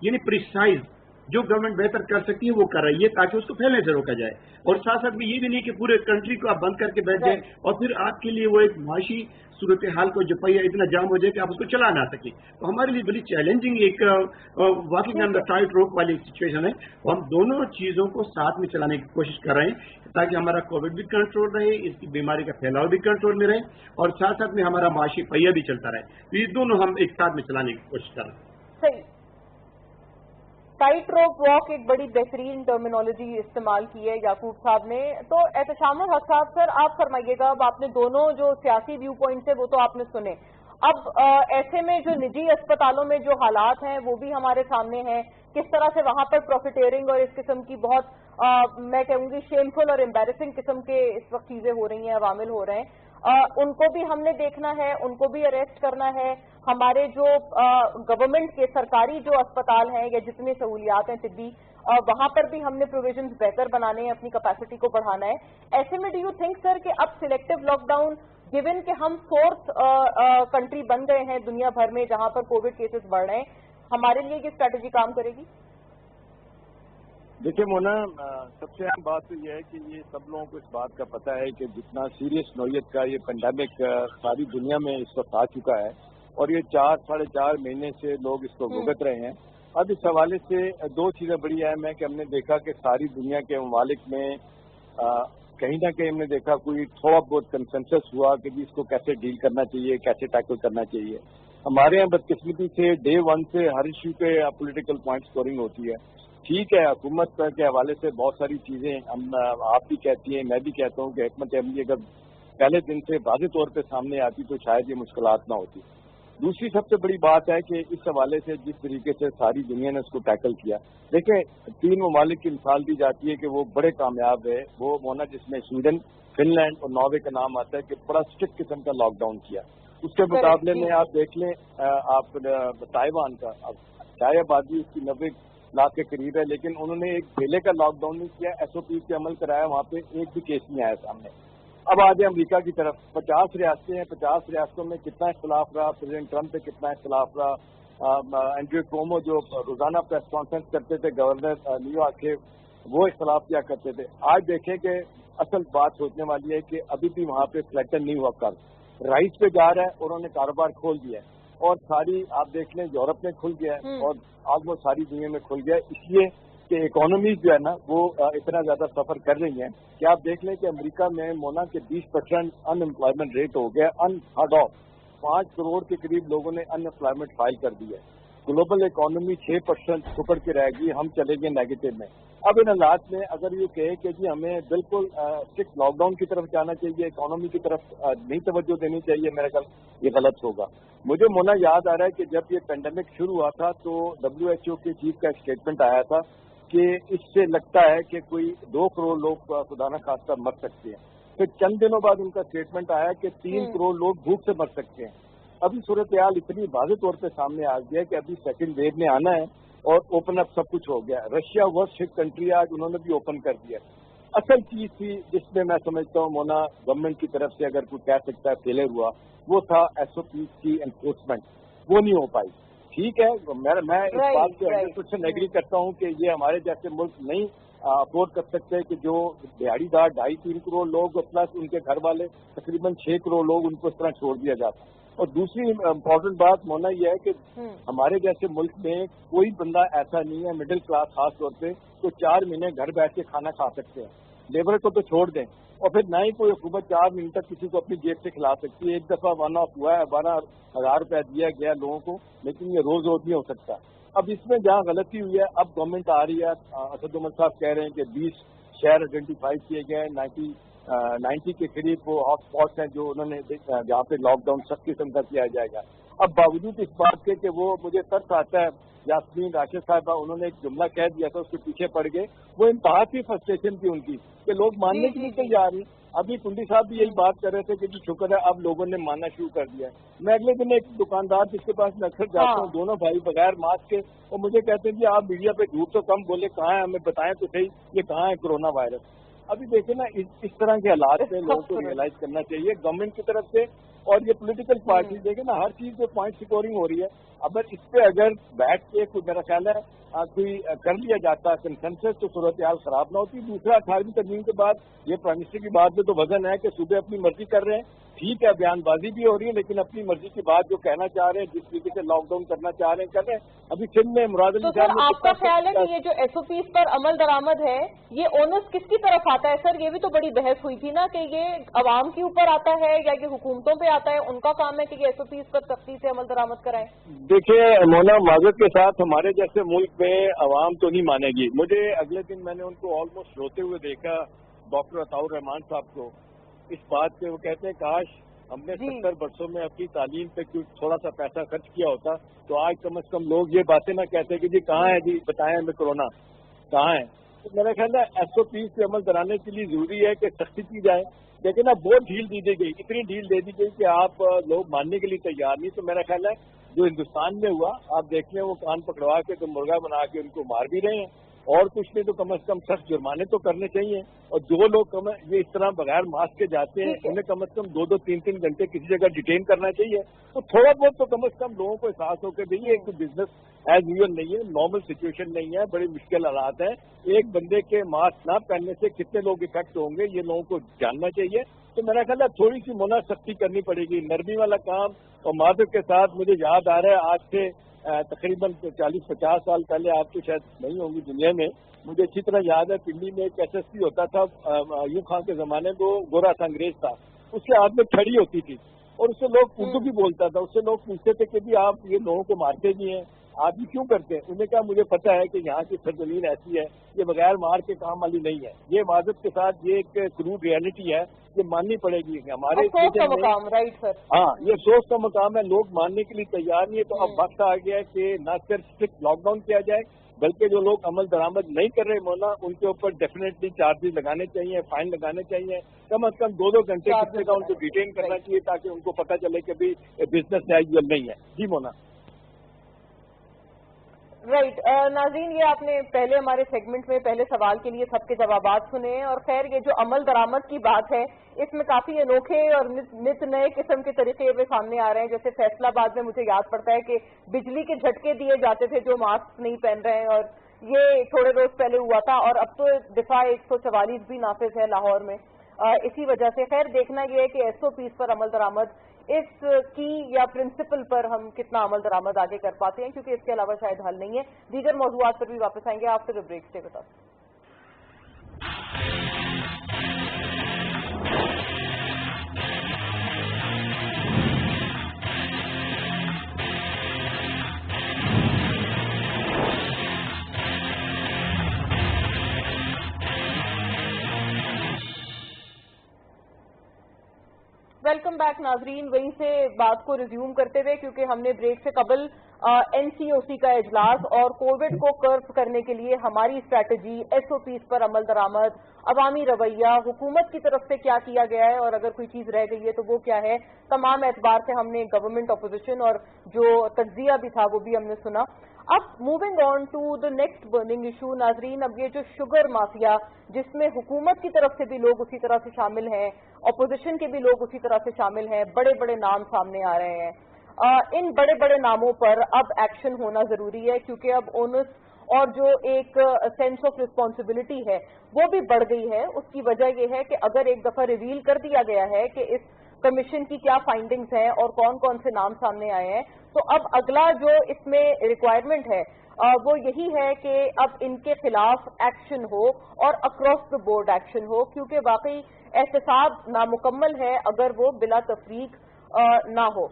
یعنی پریسائز جو گورنمنٹ بہتر کر سکتی ہے وہ کر رہی ہے تاکہ اس کو پھیلنے سے روکا جائے، اور ساتھ ساتھ میں یہ بھی نہیں کہ پورے کنٹری کو آپ بند کر کے بیٹھ جائیں اور پھر آپ کے لیے وہ ایک معاشی صورتحال کو جو پہیا اتنا جام ہو جائے کہ آپ اس کو چلا نہ سکیں۔ تو ہمارے لیے بڑی چیلنجنگ ایک واکنگ آن دا ٹائٹ روپ والی سچویشن ہے، اور ہم دونوں چیزوں کو ساتھ میں چلانے کی کوشش کر رہے ہیں تاکہ ہمارا کووڈ بھی کنٹرول رہے، اس کی بیماری کا پھیلاؤ بھی کنٹرول میں رہے، اور ساتھ ساتھ میں ہمارا معاشی پہیا بھی چلتا رہے۔ تو یہ دونوں ہم ایک ساتھ میں چلانے کی کوشش کر رہے ہیں۔ صحیح۔ ٹائٹ روپ واک ایک بڑی بہترین ٹرمینالوجی استعمال کی ہے یعقوب صاحب نے۔ تو احتشام الحق صاحب سر آپ فرمائیے گا، اب آپ نے دونوں جو سیاسی ویو پوائنٹس ہیں وہ تو آپ نے سنے، اب ایسے میں جو نجی اسپتالوں میں جو حالات ہیں وہ بھی ہمارے سامنے ہیں، کس طرح سے وہاں پر پروفیٹیرنگ اور اس قسم کی بہت میں کہوں گی شیمفل اور امبیرسنگ قسم کے اس وقت چیزیں ہو رہی ہیں، عوامل ہو رہے ہیں، ان کو بھی ہم نے دیکھنا ہے، ان کو بھی اریسٹ کرنا ہے۔ ہمارے جو گورنمنٹ کے سرکاری جو اسپتال ہیں یا جتنے سہولیات ہیں طبی وہاں پر بھی ہم نے پروویژنز بہتر بنانے ہیں، اپنی کیپیسٹی کو بڑھانا ہے۔ ایسے میں ڈو یو تھنک سر کہ اب سلیکٹو لاک ڈاؤن گیون کہ ہم 4th کنٹری بن گئے ہیں دنیا بھر میں جہاں پر کووڈ کیسز بڑھ رہے ہیں، ہمارے لیے یہ اسٹریٹجی کام کرے گی؟ دیکھیے مونا، سب سے اہم بات تو یہ ہے کہ یہ سب لوگوں کو اس بات کا پتہ ہے کہ جتنا سیریس نوعیت کا یہ پینڈیمک ساری دنیا میں اس وقت آ چکا ہے، اور یہ 4-4.5 مہینے سے لوگ اس کو بھگت رہے ہیں، اب اس حوالے سے دو چیزیں بڑی اہم ہیں کہ ہم نے دیکھا کہ ساری دنیا کے ممالک میں کہیں نہ کہیں ہم نے دیکھا کوئی تھوڑا بہت کنسنسس ہوا کہ جی اس کو کیسے ڈیل کرنا چاہیے، کیسے ٹیکل کرنا چاہیے. ہمارے یہاں بدقسمتی سے ڈے ون سے ہر ایشو پہ پولیٹیکل پوائنٹ اسکورنگ ہوتی ہے. ٹھیک ہے، حکومت کے حوالے سے بہت ساری چیزیں آپ بھی کہتی ہیں، میں بھی کہتا ہوں کہ حکمت عملی اگر پہلے دن سے واضح طور پہ سامنے آتی تو شاید یہ مشکلات نہ ہوتی. دوسری سب سے بڑی بات ہے کہ اس حوالے سے جس طریقے سے ساری دنیا نے اس کو ٹیکل کیا، دیکھیں 3 ممالک کی مثال دی جاتی ہے کہ وہ بڑے کامیاب ہے. وہ مونا جس میں سویڈن، فن لینڈ اور ناروے کا نام آتا ہے کہ بڑا اسٹرکٹ قسم کا لاک ڈاؤن کیا. اس کے مقابلے میں آپ دیکھ لیں آپ تائیوان کا، اب چاہے آبادی اس کی 90 لاکھ کے قریب ہے، لیکن انہوں نے ایک ضلع کا لاک ڈاؤن نہیں کیا، SOP پہ عمل کرایا، وہاں پہ ایک بھی کیس نہیں آیا سامنے. اب آ جائیں امریکہ کی طرف، 50 ریاستیں ہیں، 50 ریاستوں میں کتنا اختلاف رہا، پریزیڈنٹ ٹرمپ پہ کتنا اختلاف رہا. اینڈریو کومو جو روزانہ پریس کانفرنس کرتے تھے گورنر نیو یارک کے، وہ اختلاف کیا کرتے تھے. آج دیکھیں کہ اصل بات سوچنے والی ہے کہ ابھی بھی وہاں پہ فلیٹن نہیں ہوا. کر رائس پہ جا رہا ہے اور انہوں نے کاروبار کھول دیا ہے، اور ساری آپ دیکھ لیں یورپ میں کھل گیا ہے اور آلموسٹ ساری دنیا میں کھل گیا ہے، اس لیے کہ اکانومیز جو ہے نا وہ اتنا زیادہ سفر کر رہی ہیں کہ آپ دیکھ لیں کہ امریکہ میں مونا کے 20% ان امپلائمنٹ ریٹ ہو گیا. انہڈ آف 5 کروڑ کے قریب لوگوں نے ان امپلائمنٹ فائل کر دی ہے. گلوبل اکانومی 6% سکڑ کے رہ گئی، ہم چلے گئے نیگیٹو میں. اب ان حالات میں اگر یہ کہے کہ جی ہمیں بالکل اسٹرکٹ لاک ڈاؤن کی طرف جانا چاہیے، اکانومی کی طرف نہیں توجہ دینی چاہیے، میرا خیال یہ غلط ہوگا. مجھے مونا یاد آ رہا ہے کہ جب یہ پینڈیمک شروع ہوا تھا تو WHO کے چیف کا ایک اسٹیٹمنٹ آیا تھا کہ اس سے لگتا ہے کہ کوئی 2 کروڑ لوگ خدا نہ خواستہ مر سکتے ہیں. پھر چند دنوں بعد ان کا اسٹیٹمنٹ آیا کہ 3 کروڑ لوگ بھوک سے مر سکتے ہیں. ابھی صورتحال اتنی واضح طور پہ سامنے آ گیا ہے کہ ابھی سیکنڈ ویو نے آنا ہے اور اوپن اپ سب کچھ ہو گیا. رشیا ورسٹ ہٹ کنٹری آج انہوں نے بھی اوپن کر دیا. اصل چیز تھی جس میں میں سمجھتا ہوں مونا گورنمنٹ کی طرف سے اگر کوئی کہہ سکتا ہے فیلر ہوا، وہ تھا SOP کی انفورسمنٹ، وہ نہیں ہو پائی. ٹھیک ہے، میں اس بات سے 100% ایگری کرتا ہوں کہ یہ ہمارے جیسے ملک نہیں افورڈ کر سکتے کہ جو دیہڑی دار 2.5-3 کروڑ لوگ پلس ان کے گھر والے تقریباً 6 کروڑ لوگ ان کو اس طرح چھوڑ دیا جاتا. اور دوسری امپورٹنٹ بات مونا یہ ہے کہ ہمارے جیسے ملک میں کوئی بندہ ایسا نہیں ہے مڈل کلاس خاص طور پہ تو 4 مہینے گھر بیٹھ کے کھانا کھا سکتے ہیں. لیبر کو تو چھوڑ دیں، اور پھر نہ ہی کوئی حکومت 4 مہینے تک کسی کو اپنی جیب سے کھلا سکتی ہے. ایک دفعہ ون آف ہوا ہے، 12,000 روپیہ دیا گیا لوگوں کو، لیکن یہ روز نہیں ہو سکتا. اب اس میں جہاں غلطی ہوئی ہے، اب گورنمنٹ آ رہی ہے، اسد عمر صاحب کہہ رہے ہیں کہ 20 شہر آئیڈینٹیفائی کیے گئے، 90 کے قریب وہ ہاٹ اسپاٹس ہیں جو انہوں نے جہاں پہ لاک ڈاؤن سخت قسم کا کیا جائے گا. اب باوجود اس بات کے کہ وہ مجھے ترس آتا ہے، یاسمین راشد صاحبہ انہوں نے ایک جملہ کہہ دیا تھا، اس کے پیچھے پڑ گئے، وہ انتہا کی فرسٹریشن تھی ان کی کہ لوگ ماننے کے لیے تیار ہیں. ابھی کنڈی صاحب بھی یہی بات کر رہے تھے کہ جی شکر ہے اب لوگوں نے ماننا شروع کر دیا ہے. میں اگلے دن ایک دکاندار جس کے پاس میں اکثر جاتا ہوں، دونوں بھائی بغیر ماسک کے، اور مجھے کہتے ہیں جی آپ میڈیا پہ جھوٹ تو کم بولے، کہاں ہے ہمیں بتائیں تو صحیح یہ کہاں ہے کورونا وائرس. ابھی دیکھیں نا اس طرح کے حالات میں لوگوں کو ریئلائز کرنا چاہیے گورنمنٹ کی طرف سے، اور یہ پولیٹیکل پارٹی دیکھیں نا ہر چیز پہ پوائنٹ سکورنگ ہو رہی ہے. اس پہ اگر بیٹھ کے کوئی میرا خیال ہے کوئی کر لیا جاتا کنسنسس تو صورتحال خراب نہ ہوتی. دوسرا 18ویں ترمیم کے بعد یہ پرائم منسٹر کی بات میں تو وزن ہے کہ صوبے اپنی مرضی کر رہے ہیں. ٹھیک ہے، بیان بازی بھی ہو رہی ہے، لیکن اپنی مرضی کی بات جو کہنا چاہ رہے ہیں، جس طریقے سے لاک ڈاؤن کرنا چاہ رہے ہیں کر رہے ہیں. ابھی سندھ میں مراد علی صاحب نے آپ کا خیال ہے کہ یہ جو SOPs پر عمل درآمد ہے یہ اونس کس کی طرف آتا ہے؟ سر یہ بھی تو بڑی بحث ہوئی تھی نا کہ یہ عوام کے اوپر آتا ہے یا یہ حکومتوں پہ آتا ہے، ان کا کام ہے کہ یہ SOPs پر سختی سے عمل درآمد کرائیں. دیکھیے مونا معذرت کے ساتھ ہمارے جیسے ملک میں عوام تو نہیں مانے گی. مجھے اگلے دن میں نے ان کو آلموسٹ روتے ہوئے دیکھا، ڈاکٹر عطاء الرحمان صاحب کو، اس بات پہ وہ کہتے ہیں کاش ہم نے 70 برسوں میں اپنی تعلیم پہ تھوڑا سا پیسہ خرچ کیا ہوتا تو آج کم از کم لوگ یہ باتیں نہ کہتے کہ جی کہاں ہے، جی بتائیں ہمیں کورونا کہاں ہے. تو میرا خیال ہے SOPs پہ عمل کرانے کے لیے ضروری ہے کہ سختی کی جائے، لیکن اب بہت ڈھیل دی گئی، اتنی ڈھیل دے دی گئی کہ آپ لوگ ماننے کے لیے تیار نہیں. تو میرا خیال ہے جو ہندوستان میں ہوا، آپ دیکھ لیں وہ کان پکڑوا کے تو مرغا بنا کے ان کو مار بھی رہے ہیں، اور کچھ نہیں تو کم از کم سخت جرمانے تو کرنے چاہیے. اور جو لوگ یہ اس طرح بغیر ماسک کے جاتے ہیں انہیں کم از کم 2-3 گھنٹے کسی جگہ ڈیٹین کرنا چاہیے. تو تھوڑا بہت تو کم از کم لوگوں کو احساس ہو کے دیکھیے ایک تو بزنس ایز یوزل نہیں ہے، نارمل سچویشن نہیں ہے، بڑی مشکل حالات ہیں. ایک بندے کے ماسک نہ پہننے سے کتنے لوگ افیکٹ ہوں گے یہ لوگوں کو جاننا چاہیے. تو میرا خیال ہے تھوڑی سی مونا سختی کرنی پڑے گی، نرمی والا کام. اور معذرت کے ساتھ مجھے یاد آ رہا ہے آج سے تقریباً 40-50 سال پہلے، آپ تو شاید نہیں ہوں گی دنیا میں، مجھے اچھی طرح یاد ہے پنڈی میں ایک SSP ہوتا تھا ایوب خان کے زمانے میں، وہ گورا سا انگریز تھا، اس کے ہاتھ میں چھڑی ہوتی تھی اور اس سے لوگ اردو بھی بولتا تھا، اس سے لوگ پوچھتے تھے کہ بھی آپ یہ لوگوں کو مارتے بھی ہیں، آپ یہ کیوں کرتے ہیں؟ انہوں نے کہا مجھے پتہ ہے کہ یہاں کی سرزمین ایسی ہے، یہ بغیر مار کے کام والی نہیں ہے، یہ معذرت کے ساتھ یہ ایک کروڈ ریئلٹی ہے، یہ ماننی پڑے گی کہ ہمارے مقام، رائٹ سر، ہاں یہ افسوس کا مقام ہے، لوگ ماننے کے لیے تیار نہیں ہے۔ تو اب وقت آ گیا ہے کہ نہ صرف اسٹرکٹ لاک ڈاؤن کیا جائے، بلکہ جو لوگ عمل درآمد نہیں کر رہے مولانا، ان کے اوپر ڈیفینیٹلی چارجز لگانے چاہیے، فائن لگانے چاہیے، کم از کم 2 گھنٹے کتنے کا ان کو ڈیٹین کرنا چاہیے تاکہ ان کو پتہ چلے کہ بھی بزنس ایز یوزل نہیں ہے۔ جی مولانا۔ رائٹ ناظرین، یہ آپ نے پہلے ہمارے سیگمنٹ میں پہلے سوال کے لیے سب کے جوابات سنے ہیں، اور خیر یہ جو عمل درآمد کی بات ہے اس میں کافی انوکھے اور نت نئے قسم کے طریقے بھی سامنے آ رہے ہیں، جیسے فیصلہ آباد میں مجھے یاد پڑتا ہے کہ بجلی کے جھٹکے دیے جاتے تھے جو ماسک نہیں پہن رہے ہیں، اور یہ تھوڑے روز پہلے ہوا تھا، اور اب تو دفاع 144 بھی نافذ ہے لاہور میں اسی وجہ سے۔ خیر دیکھنا یہ ہے کہ SOPs پر عمل درآمد اس کی یا پرنسپل پر ہم کتنا عمل درآمد آگے کر پاتے ہیں، کیونکہ اس کے علاوہ شاید حل نہیں ہے۔ دیگر موضوعات پر بھی واپس آئیں گے آفٹر بریک، سے بتا۔ ویلکم بیک ناظرین، وہیں سے بات کو ریزیوم کرتے ہوئے، کیونکہ ہم نے بریک سے قبل NCOC کا اجلاس اور کووڈ کو کرب کرنے کے لیے ہماری اسٹریٹجی، SOPs پر عمل درآمد، عوامی رویہ، حکومت کی طرف سے کیا کیا گیا ہے اور اگر کوئی چیز رہ گئی ہے تو وہ کیا ہے، تمام اعتبار سے ہم نے گورنمنٹ اپوزیشن اور جو تجزیہ بھی تھا وہ بھی ہم نے سنا۔ اب moving on to the next burning issue ناظرین، اب یہ جو شوگر مافیا جس میں حکومت کی طرف سے بھی لوگ اسی طرح سے شامل ہیں، اپوزیشن کے بھی لوگ اسی طرح سے شامل ہیں، بڑے بڑے نام سامنے آ رہے ہیں، ان بڑے بڑے ناموں پر اب ایکشن ہونا ضروری ہے، کیونکہ اب اونس اور جو ایک سینس آف رسپانسبلٹی ہے وہ بھی بڑھ گئی ہے۔ اس کی وجہ یہ ہے کہ اگر ایک دفعہ ریویل کر دیا گیا ہے کہ اس کمیشن کی کیا فائنڈنگز ہیں اور کون کون سے نام سامنے آئے ہیں، تو اب اگلا جو اس میں ریکوائرمنٹ ہے وہ یہی ہے کہ اب ان کے خلاف ایکشن ہو اور اکراس دا بورڈ ایکشن ہو، کیونکہ واقعی احتساب نامکمل ہے اگر وہ بلا تفریق نہ ہو۔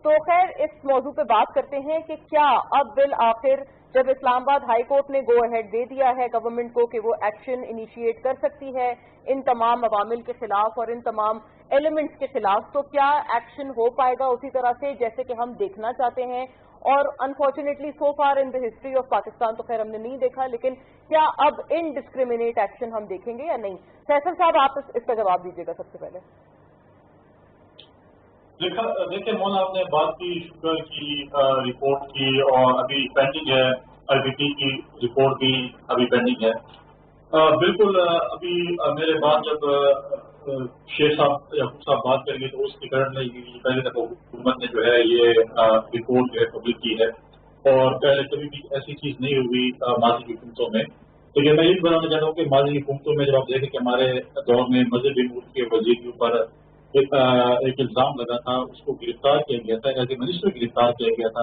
تو خیر اس موضوع پہ بات کرتے ہیں کہ کیا اب بالآخر جب اسلام آباد ہائی کورٹ نے گو اہیڈ دے دیا ہے گورنمنٹ کو کہ وہ ایکشن انیشیٹ کر سکتی ہے ان تمام عوامل کے خلاف اور ان تمام ایلیمنٹس کے خلاف، تو کیا ایکشن ہو پائے گا اسی طرح سے جیسے کہ ہم دیکھنا چاہتے ہیں؟ اور unfortunately so for in the history of Pakistan تو خیر ہم نے نہیں دیکھا، لیکن کیا اب انڈسکریمنیٹ ایکشن ہم دیکھیں گے یا نہیں؟ فیصل صاحب آپ اس کا جواب دیجیے گا سب سے پہلے۔ دیکھیں مولانا، آپ نے بات کی شوگر کی رپورٹ کی اور ابھی پینڈنگ ہے، RBT کی رپورٹ بھی ابھی پینڈنگ ہے۔ بالکل ابھی میرے بعد جب شیخ صاحب یعقوب صاحب بات کریں گے تو اس کی کرنٹ نہیں، پہلے تک حکومت نے جو ہے یہ رپورٹ جو ہے پبلک کی ہے اور پہلے کبھی بھی ایسی چیز نہیں ہوئی ماضی کی حکومتوں میں۔ تو یہ میں یہ بتانا چاہتا ہوں کہ ماضی کی حکومتوں میں جب آپ دیکھیں کہ ہمارے دور میں مذہبی امور کے وزیر کے اوپر ایک الزام لگا تھا، اس کو گرفتار کیا گیا تھا، ایز اے منسٹر گرفتار کیا گیا تھا،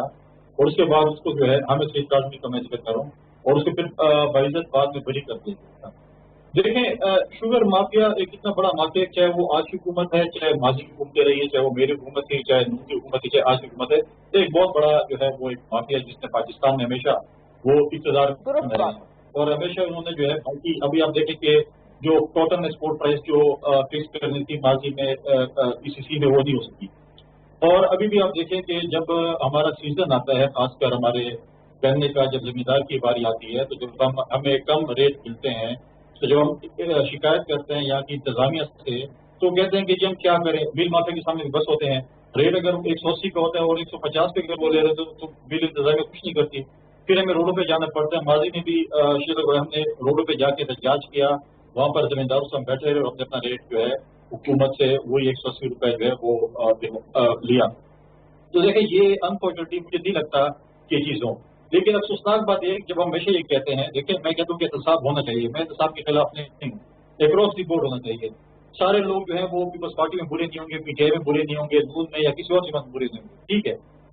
اور اس کے بعد اس کو جو ہے حامد سعید کاظمی کا میں ذکر کروں اور اس کو پھر باعزت بعد میں بری کر دیا گیا تھا۔ دیکھیں شوگر مافیا ایک اتنا بڑا مافیا، چاہے وہ آج کی حکومت ہے، چاہے ماضی کی حکومتیں رہی ہے، چاہے وہ میری حکومت تھی، چاہے نون کی حکومت تھی، چاہے آج کی حکومت ہے، ایک بہت بڑا جو ہے وہ ایک مافیا جس نے پاکستان میں ہمیشہ وہ اقتدار اور ہمیشہ انہوں نے جو ہے باقی ابھی آپ دیکھیں کہ جو کاٹن ایکسپورٹ پرائز جو فکس کرنی تھی ماضی میں PCC میں وہ نہیں ہو سکی، اور ابھی بھی آپ دیکھیں کہ جب ہمارا سیزن آتا ہے خاص کر ہمارے گنے کا، جب زمیندار کی باری آتی ہے تو جب ہمیں کم ریٹ ملتے ہیں تو جب ہم شکایت کرتے ہیں یہاں کی انتظامیہ سے تو کہتے ہیں کہ جی ہم کیا کریں، مل مافیا کے سامنے بس ہوتے ہیں، ریٹ اگر 180 کا ہوتا ہے اور 150 پہ اگر وہ لے رہے تو مل انتظامیہ کچھ نہیں کرتی، پھر ہمیں روڈوں پہ جانا پڑتا ہے۔ ماضی میں بھی ہم نے روڈوں پہ جا کے احتجاج کیا، وہاں پر زمینداروں سے ہم بیٹھے رہے اور ہم نے اپنا ریٹ جو ہے حکومت سے وہی 180 روپے جو ہے وہ لیا۔ تو دیکھیں یہ انفارچونیٹلی مجھے نہیں لگتا کہ یہ چیز ہو، لیکن افسوسناک بات یہ جب ہم ہمیشہ یہ کہتے ہیں، دیکھیں میں کہتا ہوں کہ احتساب ہونا چاہیے، میں احتساب کے خلاف نہیں ہوں، اکراس دی بورڈ ہونا چاہیے، سارے لوگ جو ہیں وہ پیپلز پارٹی میں برے نہیں ہوں گے، PTI میں برے نہیں ہوں گے، نون میں یا کسی اور جماعت میں برے نہیں ہوں گے، ٹھیک ہے،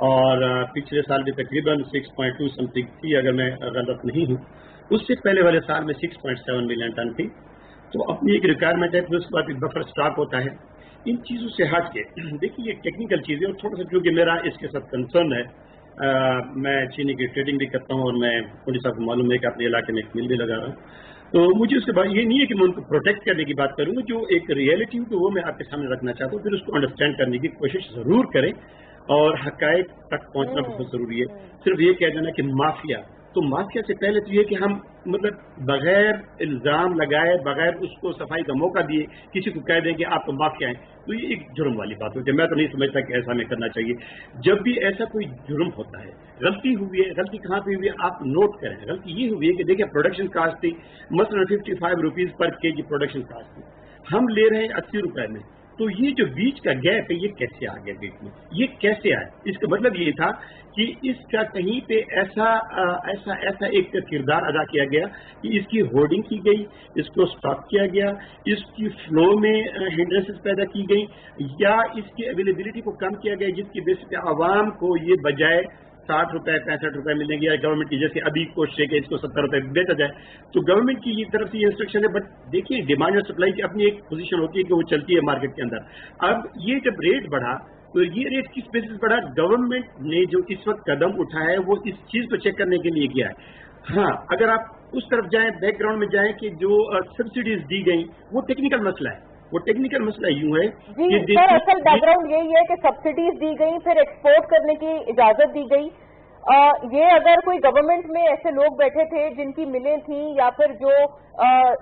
اور پچھلے سال بھی تقریباً 6.2 سمتنگ تھی اگر میں غلط نہیں ہوں. اس سے پہلے والے سال میں 6.7 ملین ٹن تھی. تو اپنی ایک ریکوائرمنٹ ہے, پھر اس کے بعد ایک بفر اسٹاک ہوتا ہے. ان چیزوں سے ہٹ کے دیکھیے یہ ٹیکنیکل چیزیں, اور تھوڑا سا کیونکہ میرا اس کے ساتھ کنسرن ہے, میں چینی کی ٹریڈنگ بھی کرتا ہوں اور میں پولیس صاحب کو معلوم ہے کہ اپنے علاقے میں ایک مل بھی لگا رہا ہوں. تو مجھے اس کے بعد یہ نہیں ہے کہ میں ان کو پروٹیکٹ کرنے کی بات کروں گا, جو ایک ریئلٹی ہوں تو وہ میں آپ کے سامنے رکھنا چاہتا ہوں. پھر اس کو انڈرسٹینڈ کرنے کی کوشش ضرور کریں, اور حقائق تک پہنچنا بہت ضروری ہے. صرف یہ کہہ دینا کہ مافیا, تو مافیا سے پہلے تو یہ کہ ہم مطلب بغیر الزام لگائے, بغیر اس کو صفائی کا موقع دیے کسی کو کہہ دیں کہ آپ تو مافیا ہیں, تو یہ ایک جرم والی بات ہوتی ہے. میں تو نہیں سمجھتا کہ ایسا نہیں کرنا چاہیے. جب بھی ایسا کوئی جرم ہوتا ہے, غلطی ہوئی ہے, غلطی کہاں پہ ہوئی ہے آپ نوٹ کریں. غلطی یہ ہوئی ہے کہ دیکھیں پروڈکشن کاسٹ تھی مثلا 55 روپیز پر کے جی پروڈکشن کاسٹ تھی, ہم لے رہے ہیں 80 روپے میں. تو یہ جو بیچ کا گیپ ہے یہ کیسے آ گیا بیچ میں, یہ کیسے آیا؟ اس کا مطلب یہ تھا کہ اس کا کہیں پہ ایسا ایک کردار ادا کیا گیا کہ اس کی ہولڈنگ کی گئی, اس کو اسٹاک کیا گیا, اس کی فلو میں ہنڈرنسز پیدا کی گئی, یا اس کی اویلیبلٹی کو کم کیا گیا جس کی بیس پہ عوام کو یہ بجائے 60 روپے 65 روپے ملنے گیا گورنمنٹ کی, جیسے ابھی کوشش ہے کہ اس کو 70 روپے بیچا جائے. تو گورنمنٹ کی یہ طرف سے یہ انسٹرکشن ہے. بٹ دیکھیے ڈیمانڈ اور سپلائی کی اپنی ایک پوزیشن ہوتی ہے کہ وہ چلتی ہے مارکیٹ کے اندر. اب یہ جب ریٹ بڑھا تو یہ ریٹ کس بیسس بڑھا؟ گورنمنٹ نے جو اس وقت قدم اٹھایا ہے وہ اس چیز کو چیک کرنے کے لیے کیا ہے. ہاں اگر آپ اس طرف جائیں, بیک گراؤنڈ میں جائیں کہ جو سبسڈیز دی گئی وہ ٹیکنیکل مسئلہ ہے. وہ ٹیکنیکل مسئلہ یوں ہے جی سر, اصل بیک گراؤنڈ یہی ہے کہ سبسڈیز دی گئی, پھر ایکسپورٹ کرنے کی اجازت دی گئی. یہ اگر کوئی گورنمنٹ میں ایسے لوگ بیٹھے تھے جن کی ملیں تھیں یا پھر جو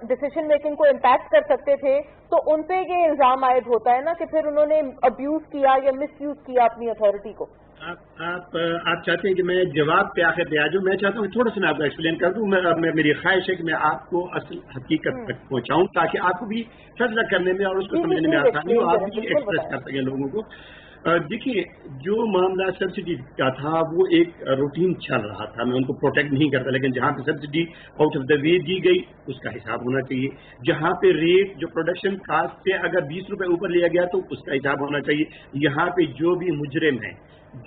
ڈیسیشن میکنگ کو امپیکٹ کر سکتے تھے, تو ان پہ یہ الزام عائد ہوتا ہے نا کہ پھر انہوں نے ابیوز کیا یا مس یوز کیا اپنی اتھارٹی کو. آپ چاہتے ہیں کہ میں جواب پہ آخر پہ آ جاؤں؟ میں چاہتا ہوں کہ تھوڑا سا میں آپ کو ایکسپلین کر دوں. میری خواہش ہے کہ میں آپ کو اصل حقیقت تک پہنچاؤں تاکہ آپ کو بھی فیصلہ کرنے میں اور اس کو سمجھنے میں آسانی ہو, آپ بھی ایکسپریس کر سکیں لوگوں کو. دیکھیے جو معاملہ سبسڈی کا تھا وہ ایک روٹین چل رہا تھا, میں ان کو پروٹیکٹ نہیں کرتا, لیکن جہاں پہ سبسڈی آؤٹ آف دا وے دی گئی اس کا حساب ہونا چاہیے. جہاں پہ ریٹ جو پروڈکشن کاسٹ سے اگر 20 روپے اوپر لیا گیا تو اس کا حساب ہونا چاہیے. یہاں پہ جو بھی مجرم ہیں,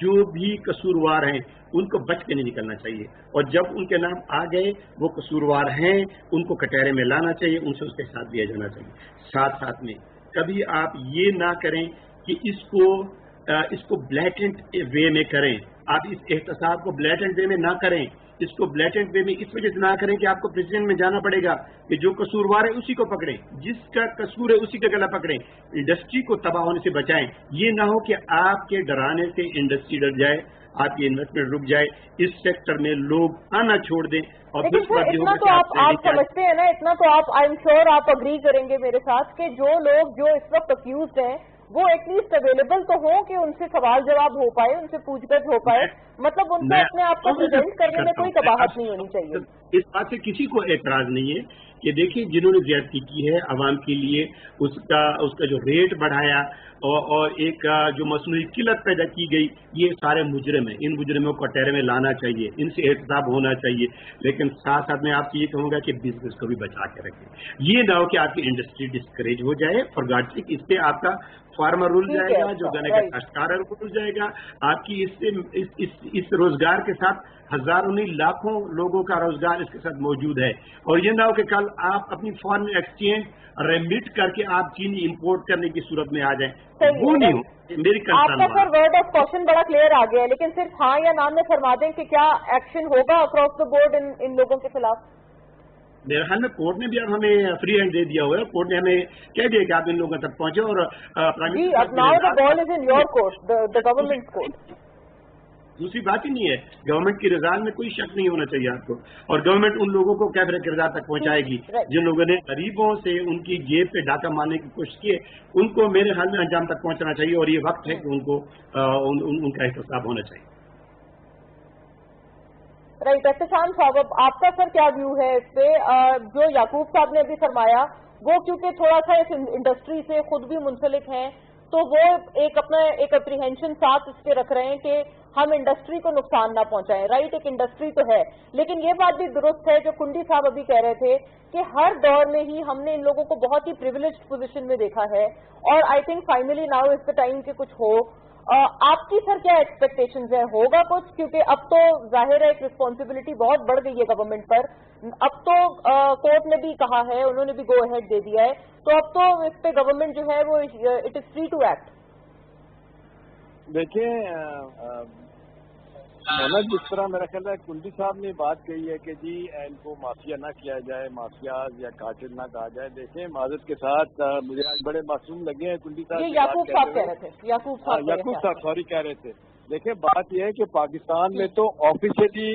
جو بھی قصوروار ہیں, ان کو بچ کے نہیں نکلنا چاہیے, اور جب ان کے نام آ گئے وہ قصوروار ہیں ان کو کٹہرے میں لانا چاہیے, ان سے اس کے ساتھ دیا جانا چاہیے. ساتھ میں کبھی آپ یہ نہ کریں کہ اس کو بلیٹنٹ وے میں کریں. آپ اس احتساب کو بلیٹنٹ وے میں نہ کریں. اس کو بلیٹنٹ وے میں اس وجہ سے نہ کریں کہ آپ کو پریزیڈنٹ میں جانا پڑے گا کہ جو قصوروار ہے اسی کو پکڑیں, جس کا قصور ہے اسی کا گلا پکڑیں, انڈسٹری کو تباہ ہونے سے بچائیں. یہ نہ ہو کہ آپ کے ڈرانے سے انڈسٹری ڈر جائے, آپ کی انویسٹمنٹ رک جائے, اس سیکٹر میں لوگ آنا چھوڑ دیں. اور اتنا تو آپ سمجھتے ہیں نا, اتنا تو آپ آئی ایم شیور آپ اگری کریں گے میرے ساتھ کہ جو لوگ جو اس وقت اکیوزڈ ہیں وہ ایٹ لیسٹ اویلیبل تو ہوں کہ ان سے سوال جواب ہو پائے, ان سے پوچھ گچھ ہو پائے, مطلب ان سے اپنے آپ کو پریزنٹ کرنے میں کوئی قباحت نہیں ہونی چاہیے. اس بات سے کسی کو اعتراض نہیں ہے کہ دیکھیں جنہوں نے زیادتی کی ہے عوام کے لیے, اس کا جو ریٹ بڑھایا اور ایک جو مصنوعی قلت پیدا کی گئی, یہ سارے مجرم ہیں. ان مجرموں کو کٹہرے میں لانا چاہیے, ان سے احتساب ہونا چاہیے. لیکن ساتھ میں آپ سے یہ کہوں گا کہ بزنس کو بھی بچا کے رکھیں. یہ نہ ہو کہ آپ کی انڈسٹری ڈسکریج ہو جائے. فار گاڈ سیک اس پہ آپ کا فارمر رول جائے گا, جو گنے کا کاشتکار رول جائے گا. آپ کی اس روزگار کے ساتھ ہزاروں نہیں لاکھوں لوگوں کا روزگار اس کے ساتھ موجود ہے. اور یہ نہ ہو کہ کل آپ اپنی فارن ایکسچینج ریمٹ کر کے آپ چینی امپورٹ کرنے کی صورت میں آ جائیں. وہ نہیں ہو. میری آپ کا سر ورڈ آف کوشچن بڑا کلیئر آ گیا ہے, لیکن صرف ہاں یا نہ میں فرما دیں کہ کیا ایکشن ہوگا اکراس دا بورڈ ان لوگوں کے خلاف؟ میرے خیال میں کورٹ نے بھی اب ہمیں فری ہینڈ دے دیا ہوا ہے. کورٹ نے ہمیں کہہ دیا کہ آپ ان لوگوں تک پہنچے. اور جی اب now the ball is in your court, the government court. دوسری بات ہی نہیں ہے, گورنمنٹ کی رضا میں کوئی شک نہیں ہونا چاہیے آپ کو. اور گورنمنٹ ان لوگوں کو کیفر کردار تک پہنچائے گی جن لوگوں نے غریبوں سے ان کی جیب پہ ڈاکہ مارنے کی کوشش کی ہے, ان کو میرے خیال میں انجام تک پہنچنا چاہیے. اور یہ وقت ہے کہ ان کو ان کا احتساب ہونا چاہیے. رائٹ, احتشام صاحب اب آپ کا سر کیا ویو ہے اس پہ؟ جو یعقوب صاحب نے ابھی فرمایا وہ کیونکہ تھوڑا سا اس انڈسٹری سے خود بھی منسلک ہیں تو وہ ایک اپنا ایک اپریہینشن ساتھ اس پہ رکھ رہے ہیں کہ ہم انڈسٹری کو نقصان نہ پہنچائیں. رائٹ, ایک انڈسٹری تو ہے, لیکن یہ بات بھی درست ہے جو کنڈی صاحب ابھی کہہ رہے تھے کہ ہر دور میں ہی ہم نے ان لوگوں کو بہت ہی پریویلیجڈ پوزیشن میں دیکھا ہے. اور I think finally now is the time کہ کچھ ہو. آپ کی سر کیا ایکسپیکٹیشنز ہیں؟ ہوگا کچھ؟ کیونکہ اب تو ظاہر ہے ایک رسپانسبلٹی بہت بڑھ گئی ہے گورنمنٹ پر. اب تو کورٹ نے بھی کہا ہے, انہوں نے بھی گو اہیڈ دے دیا ہے, تو اب تو اس پہ گورنمنٹ جو ہے وہ it is free to act. دیکھیں مولانا, جس طرح میرا خیال ہے کنڈی صاحب نے بات کہی ہے کہ جی ان کو مافیا نہ کیا جائے, مافیاز یا کارٹل نہ کہا جائے. دیکھیں معذرت کے ساتھ مجھے آج بڑے معصوم لگے ہیں کنڈی صاحب, یہ یعقوب صاحب کہہ رہے تھے, یعقوب صاحب سوری کہہ رہے تھے. دیکھیں بات یہ ہے کہ پاکستان میں تو آفیشلی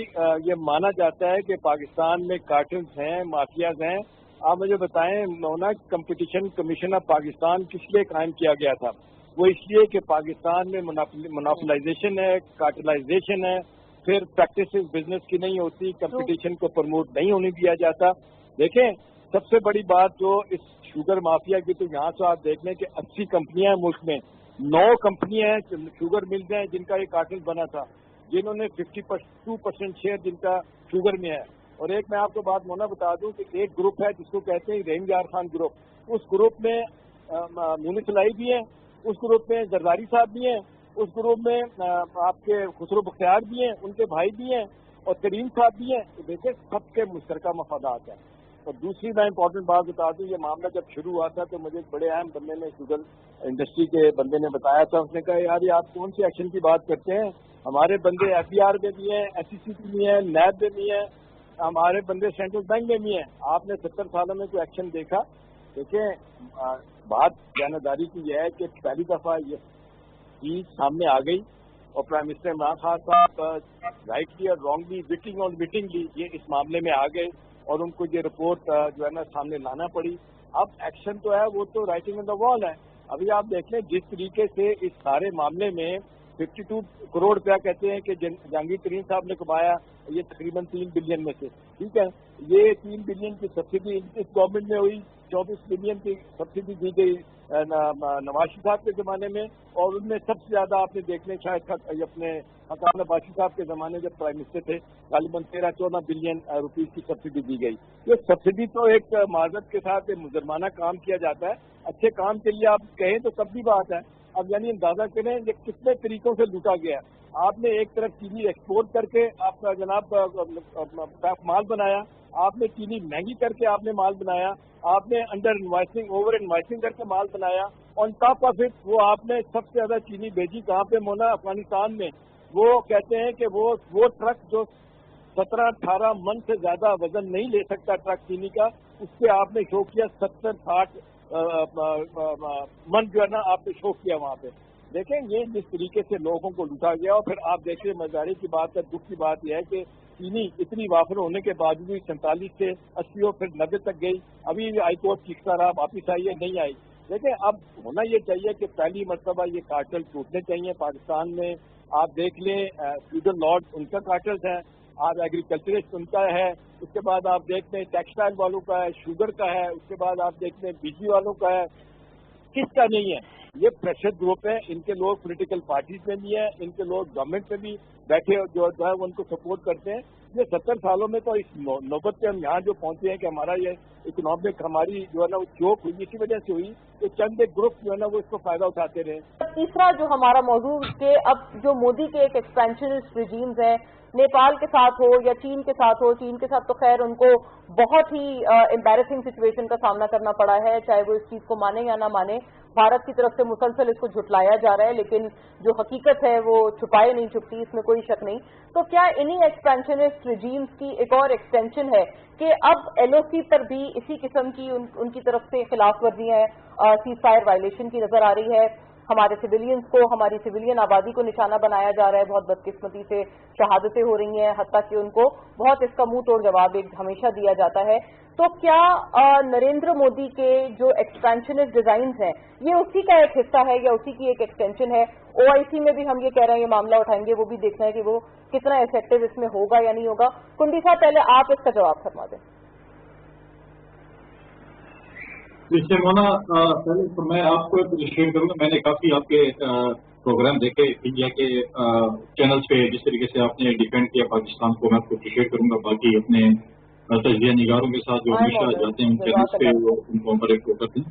یہ مانا جاتا ہے کہ پاکستان میں کارٹلز ہیں, مافیاز ہیں. آپ مجھے بتائیں مولانا, کمپٹیشن کمیشن آف پاکستان کس لیے قائم کیا گیا تھا؟ وہ اس لیے کہ پاکستان میں منافلائزیشن ہے, کارٹلائزیشن ہے, پھر پریکٹسز بزنس کی نہیں ہوتی, کمپٹیشن کو پروموٹ نہیں ہونے دیا جاتا. دیکھیں سب سے بڑی بات جو اس شوگر مافیا کی, تو یہاں سے آپ دیکھ لیں کہ 80 کمپنیاں ہیں ملک میں, 9 کمپنیاں ہیں شوگر ملز ہیں جن کا یہ کارٹل بنا تھا, جنہوں نے 52% شیئر جن کا شوگر میں ہے. اور ایک میں آپ کو بات مونا بتا دوں کہ ایک گروپ ہے جس کو کہتے ہیں رحیم یار خان گروپ. اس گروپ میں مونس لائی بھی ہیں, اس گروپ میں زرداری صاحب بھی ہیں, اس گروپ میں آپ کے خسرو بختیار بھی ہیں, ان کے بھائی بھی ہیں, اور کریم صاحب بھی ہیں. تو دیکھیں سب کے مشترکہ مفادات ہیں. اور دوسری میں امپورٹنٹ بات بتا دوں, یہ معاملہ جب شروع ہوا تھا تو مجھے ایک بڑے اہم بندے نے, شوگر انڈسٹری کے بندے نے بتایا تھا. اس نے کہا یار یہ آپ کون سی ایکشن کی بات کرتے ہیں, ہمارے بندے ایف بی آر میں بھی ہیں, ایس سی سی بھی ہیں, نیب میں بھی ہیں, ہمارے بندے سینٹرل بینک میں بھی ہیں. آپ نے 70 سالوں میں کوئی ایکشن دیکھا؟ دیکھیں بات جانبداری کی یہ ہے کہ پہلی دفعہ یہ چیز سامنے آ گئی, اور پرائم منسٹر عمران خان صاحب رائٹلی اور رانگلی, وٹنگ اور وٹنگلی یہ اس معاملے میں آ گئے, اور ان کو یہ رپورٹ جو ہے نا سامنے لانا پڑی. اب ایکشن تو ہے وہ تو رائٹنگ آن دا وال ہے. ابھی آپ دیکھ لیں جس طریقے سے اس سارے معاملے میں 52 کروڑ روپیہ کہتے ہیں کہ جہانگیر ترین صاحب نے کمایا, یہ تقریباً 3 بلین میں سے, ٹھیک ہے, یہ 3 بلین کی سبسڈی اس گورنمنٹ میں ہوئی, 24 بلین کی سبسڈی دی گئی نواز شریف صاحب کے زمانے میں, اور ان میں سب سے زیادہ آپ نے دیکھ لیں شاید اپنے حکام عباسی صاحب کے زمانے جب پرائم منسٹر تھے, غالباً 13-14 بلین روپیز کی سبسڈی دی گئی. یہ سبسڈی تو ایک معذرت کے ساتھ مجرمانہ کام کیا جاتا ہے. اچھے کام کے لیے آپ کہیں تو تب بھی بات ہے. اب یعنی اندازہ کریں یہ کتنے طریقوں سے لوٹا گیا. آپ نے ایک طرف چینی ایکسپورٹ کر کے آپ کا جناب مال بنایا, آپ نے چینی مہنگی کر کے آپ نے مال بنایا, آپ نے انڈر انوائسنگ اوور انوائسنگ کر کے مال بنایا, آن ٹاپ آف اٹ وہ آپ نے سب سے زیادہ چینی بھیجی کہاں پہ مونا, افغانستان میں. وہ کہتے ہیں کہ وہ ٹرک جو 17-18 من سے زیادہ وزن نہیں لے سکتا ٹرک چینی کا, اس پہ آپ نے شو کیا 70-60 من جو ہے نا آپ نے شو کیا وہاں پہ. دیکھیں یہ جس طریقے سے لوگوں کو لوٹا گیا. اور پھر آپ دیکھیں مزاری کی بات ہے, دکھ کی بات یہ ہے کہ چینی اتنی وافر ہونے کے باوجود 47 سے 80 اور پھر 90 تک گئی. ابھی ہائی کورٹ چیختا رہا, واپس آئی ہے, نہیں آئی. دیکھیں اب ہونا یہ چاہیے کہ پہلی مرتبہ یہ کارٹل ٹوٹنے چاہیے پاکستان میں. آپ دیکھ لیں فیوڈل لارڈ ان کا کارٹلز ہے, آپ ایگریکلچرسٹ ان کا ہے, اس کے بعد آپ دیکھ لیں ٹیکسٹائل والوں کا ہے, شوگر کا ہے, اس کے بعد آپ دیکھ لیں بجلی والوں کا ہے. کس کا نہیں ہے؟ یہ پریشر گروپ ہے. ان کے لوگ پولیٹیکل پارٹیز میں بھی ہیں, ان کے لوگ گورنمنٹ میں بھی بیٹھے جو ہے ان کو سپورٹ کرتے ہیں. یہ 70 سالوں میں تو اس نوبت پہ ہم یہاں جو پہنچے ہیں کہ ہمارا یہ اکنامک ہماری جو ہے نا وہ چوک ہوئی, اسی وجہ سے ہوئی کہ چند ایک گروپ جو ہے نا وہ اس کو فائدہ اٹھاتے رہے. تیسرا جو ہمارا موضوع کہ اب جو مودی کے ایک ایکسپینشنسٹ ریجیمز ہیں, نیپال کے ساتھ ہو یا چین کے ساتھ ہو, چین کے ساتھ تو خیر ان کو بہت ہی امبیرسنگ سچویشن کا سامنا کرنا پڑا ہے, چاہے وہ اس چیز کو مانے یا نہ مانے. بھارت کی طرف سے مسلسل اس کو جھٹلایا جا رہا ہے, لیکن جو حقیقت ہے وہ چھپائے نہیں چھپتی, اس میں کوئی شک نہیں. تو کیا انہی ایکسپینشنسٹ ریجیمز کی ایک اور ایکسٹینشن ہے کہ اب ایل او سی پر بھی اسی قسم کی ان کی طرف سے خلاف ورزیاں سیز فائر وائلیشن کی نظر آ رہی ہے؟ ہمارے سویلینز کو, ہماری سویلین آبادی کو نشانہ بنایا جا رہا ہے, بہت بدقسمتی سے شہادتیں ہو رہی ہیں, حتیٰ کہ ان کو بہت اس کا منہ توڑ جواب ایک ہمیشہ دیا جاتا ہے. تو کیا نریندر مودی کے جو ایکسپینشنسٹ ڈیزائنز ہیں یہ اسی کا ایک حصہ ہے یا اسی کی ایک ایکسٹینشن ہے؟ او آئی سی میں بھی ہم یہ کہہ رہے ہیں یہ معاملہ اٹھائیں گے, وہ بھی دیکھنا ہے کہ وہ کتنا افیکٹو اس میں ہوگا یا نہیں ہوگا. کنڈی صاحب پہلے آپ اس کا جواب فرما دیں. اس سے مونا پہلے میں آپ کو شیئر کروں گا, میں نے کافی آپ کے پروگرام دیکھے انڈیا کے چینلز پہ, جس طریقے سے آپ نے ڈیفینڈ کیا پاکستان کو, میں آپ کو اپریشیٹ کروں گا. باقی اپنے تجزیہ نگاروں کے ساتھ جو ہمیشہ جاتے ہیں ان چینلز پہ وہ ان کو ہمارے کرتے ہیں.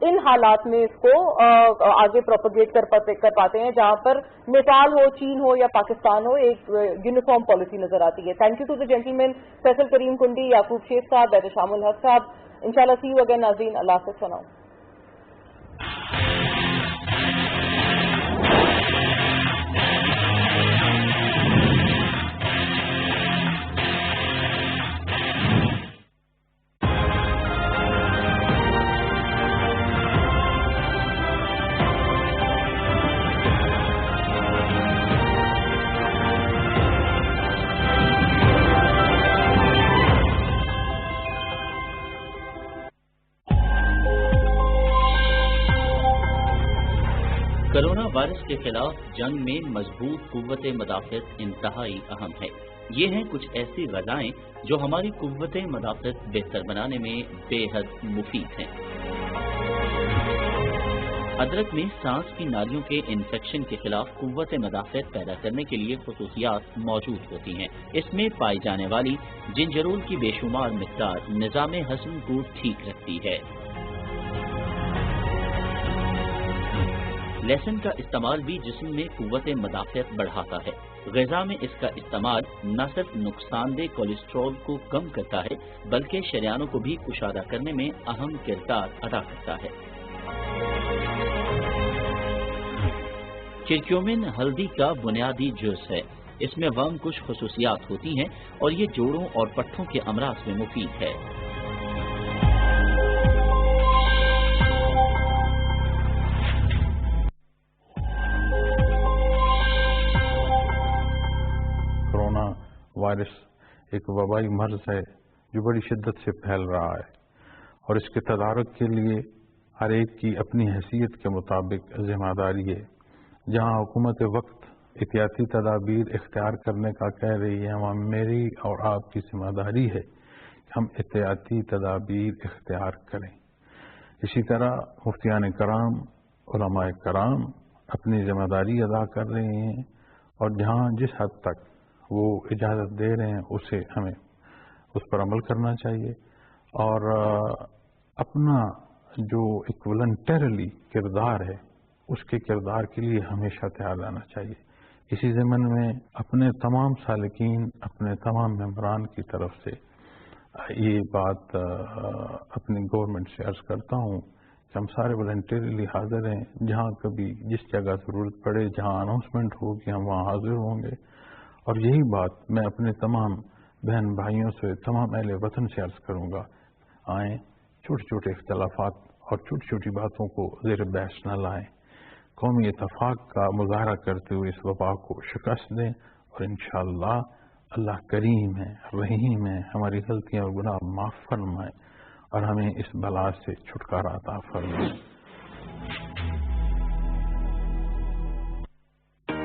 ان حالات میں اس کو آگے پروپیگیٹ کر پاتے ہیں جہاں پر نیپال ہو، چین ہو یا پاکستان ہو، ایک یونیفارم پالیسی نظر آتی ہے. Thank you to the gentleman Faisal Karim Kundi, Yaqoob شیخ صاحب، احتشام الحق صاحب. انشاءاللہ سی یو اگین ناظرین. اللہ حافظ. سناؤ. کرونا وائرس کے خلاف جنگ میں مضبوط قوت مدافعت انتہائی اہم ہے. یہ ہیں کچھ ایسی غذائیں جو ہماری قوت مدافعت بہتر بنانے میں بے حد مفید ہیں. ادرک میں سانس کی نالیوں کے انفیکشن کے خلاف قوت مدافعت پیدا کرنے کے لیے خصوصیات موجود ہوتی ہیں. اس میں پائی جانے والی جنجرول کی بے شمار مقدار نظام ہضم کو ٹھیک رکھتی ہے. لہسن کا استعمال بھی جسم میں قوت مدافعت بڑھاتا ہے. غذا میں اس کا استعمال نہ صرف نقصان دہ کولیسٹرول کو کم کرتا ہے بلکہ شریانوں کو بھی کشادہ کرنے میں اہم کردار ادا کرتا ہے. کرکیومن ہلدی کا بنیادی جز ہے. اس میں کچھ خصوصیات ہوتی ہیں اور یہ جوڑوں اور پٹھوں کے امراض میں مفید ہے. وائرس ایک وبائی مرض ہے جو بڑی شدت سے پھیل رہا ہے اور اس کے تدارک کے لیے ہر ایک کی اپنی حیثیت کے مطابق ذمہ داری ہے. جہاں حکومت وقت احتیاطی تدابیر اختیار کرنے کا کہہ رہی ہے، وہاں میری اور آپ کی ذمہ داری ہے کہ ہم احتیاطی تدابیر اختیار کریں. اسی طرح مفتیان کرام، علماء کرام اپنی ذمہ داری ادا کر رہے ہیں اور جہاں جس حد تک وہ اجازت دے رہے ہیں اسے ہمیں اس پر عمل کرنا چاہیے اور اپنا جو ایک والنٹریلی کردار ہے اس کے کردار کے لیے ہمیشہ تیار رہنا چاہیے. اسی ضمن میں اپنے تمام سالکین، اپنے تمام ممبران کی طرف سے یہ بات اپنی گورنمنٹ سے عرض کرتا ہوں کہ ہم سارے والنٹریلی حاضر ہیں. جہاں کبھی جس جگہ ضرورت پڑے، جہاں اناؤنسمنٹ ہوگی ہم وہاں حاضر ہوں گے. اور یہی بات میں اپنے تمام بہن بھائیوں سے، تمام اہل وطن سے عرض کروں گا، آئیں چھوٹے چھوٹے اختلافات اور چھوٹی چھوٹی باتوں کو زیر بحث نہ لائیں. قومی اتفاق کا مظاہرہ کرتے ہوئے اس وبا کو شکست دیں اور انشاءاللہ اللہ کریم ہے، رحیم ہے، ہماری غلطیاں اور گناہ معاف فرمائے اور ہمیں اس بلا سے چھٹکارا عطا فرمائے.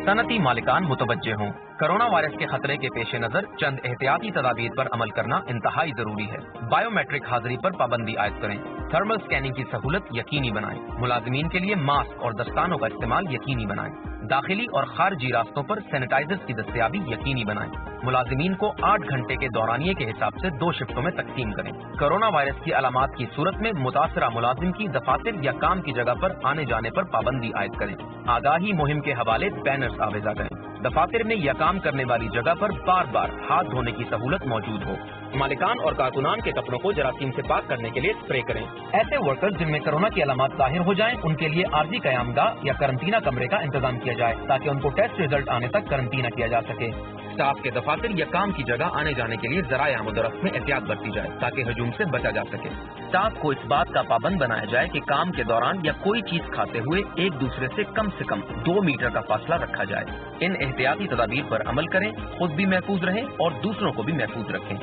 صنعتی مالکان متوجہ ہوں، کرونا وائرس کے خطرے کے پیش نظر چند احتیاطی تدابیر پر عمل کرنا انتہائی ضروری ہے. بائیو میٹرک حاضری پر پابندی عائد کریں، تھرمل سکیننگ کی سہولت یقینی بنائیں، ملازمین کے لیے ماسک اور دستانوں کا استعمال یقینی بنائیں، داخلی اور خارجی راستوں پر سینیٹائزر کی دستیابی یقینی بنائیں، ملازمین کو 8 گھنٹے کے دورانیے کے حساب سے 2 شفٹوں میں تقسیم کریں. کرونا وائرس کی علامات کی صورت میں متاثرہ ملازم کی دفاتر یا کام کی جگہ پر آنے جانے پر پابندی عائد کریں. آگاہی مہم کے حوالے بینرز آویزاں کریں. دفاتر میں یا کام کرنے والی جگہ پر بار بار ہاتھ دھونے کی سہولت موجود ہو. مالکان اور کارکنان کے کپڑوں کو جراثیم سے پاک کرنے کے لیے اسپرے کریں. ایسے ورکرز جن میں کرونا کی علامات ظاہر ہو جائیں ان کے لیے عارضی قیام گاہ یا قرنطینہ کمرے کا انتظام کیا جائے تاکہ ان کو ٹیسٹ ریزلٹ آنے تک قرنطینہ کیا جا سکے. اسٹاف کے دفاتر یا کام کی جگہ آنے جانے کے لیے ذرائع آمد و رفت میں احتیاط برتی جائے تاکہ ہجوم سے بچا جا سکے. اسٹاف کو اس بات کا پابند بنایا جائے کہ کام کے دوران یا کوئی چیز کھاتے ہوئے ایک دوسرے سے کم 2 میٹر کا فاصلہ رکھا جائے. ان احتیاطی تدابیر پر عمل کریں، خود بھی محفوظ رہیں اور دوسروں کو بھی محفوظ رکھیں.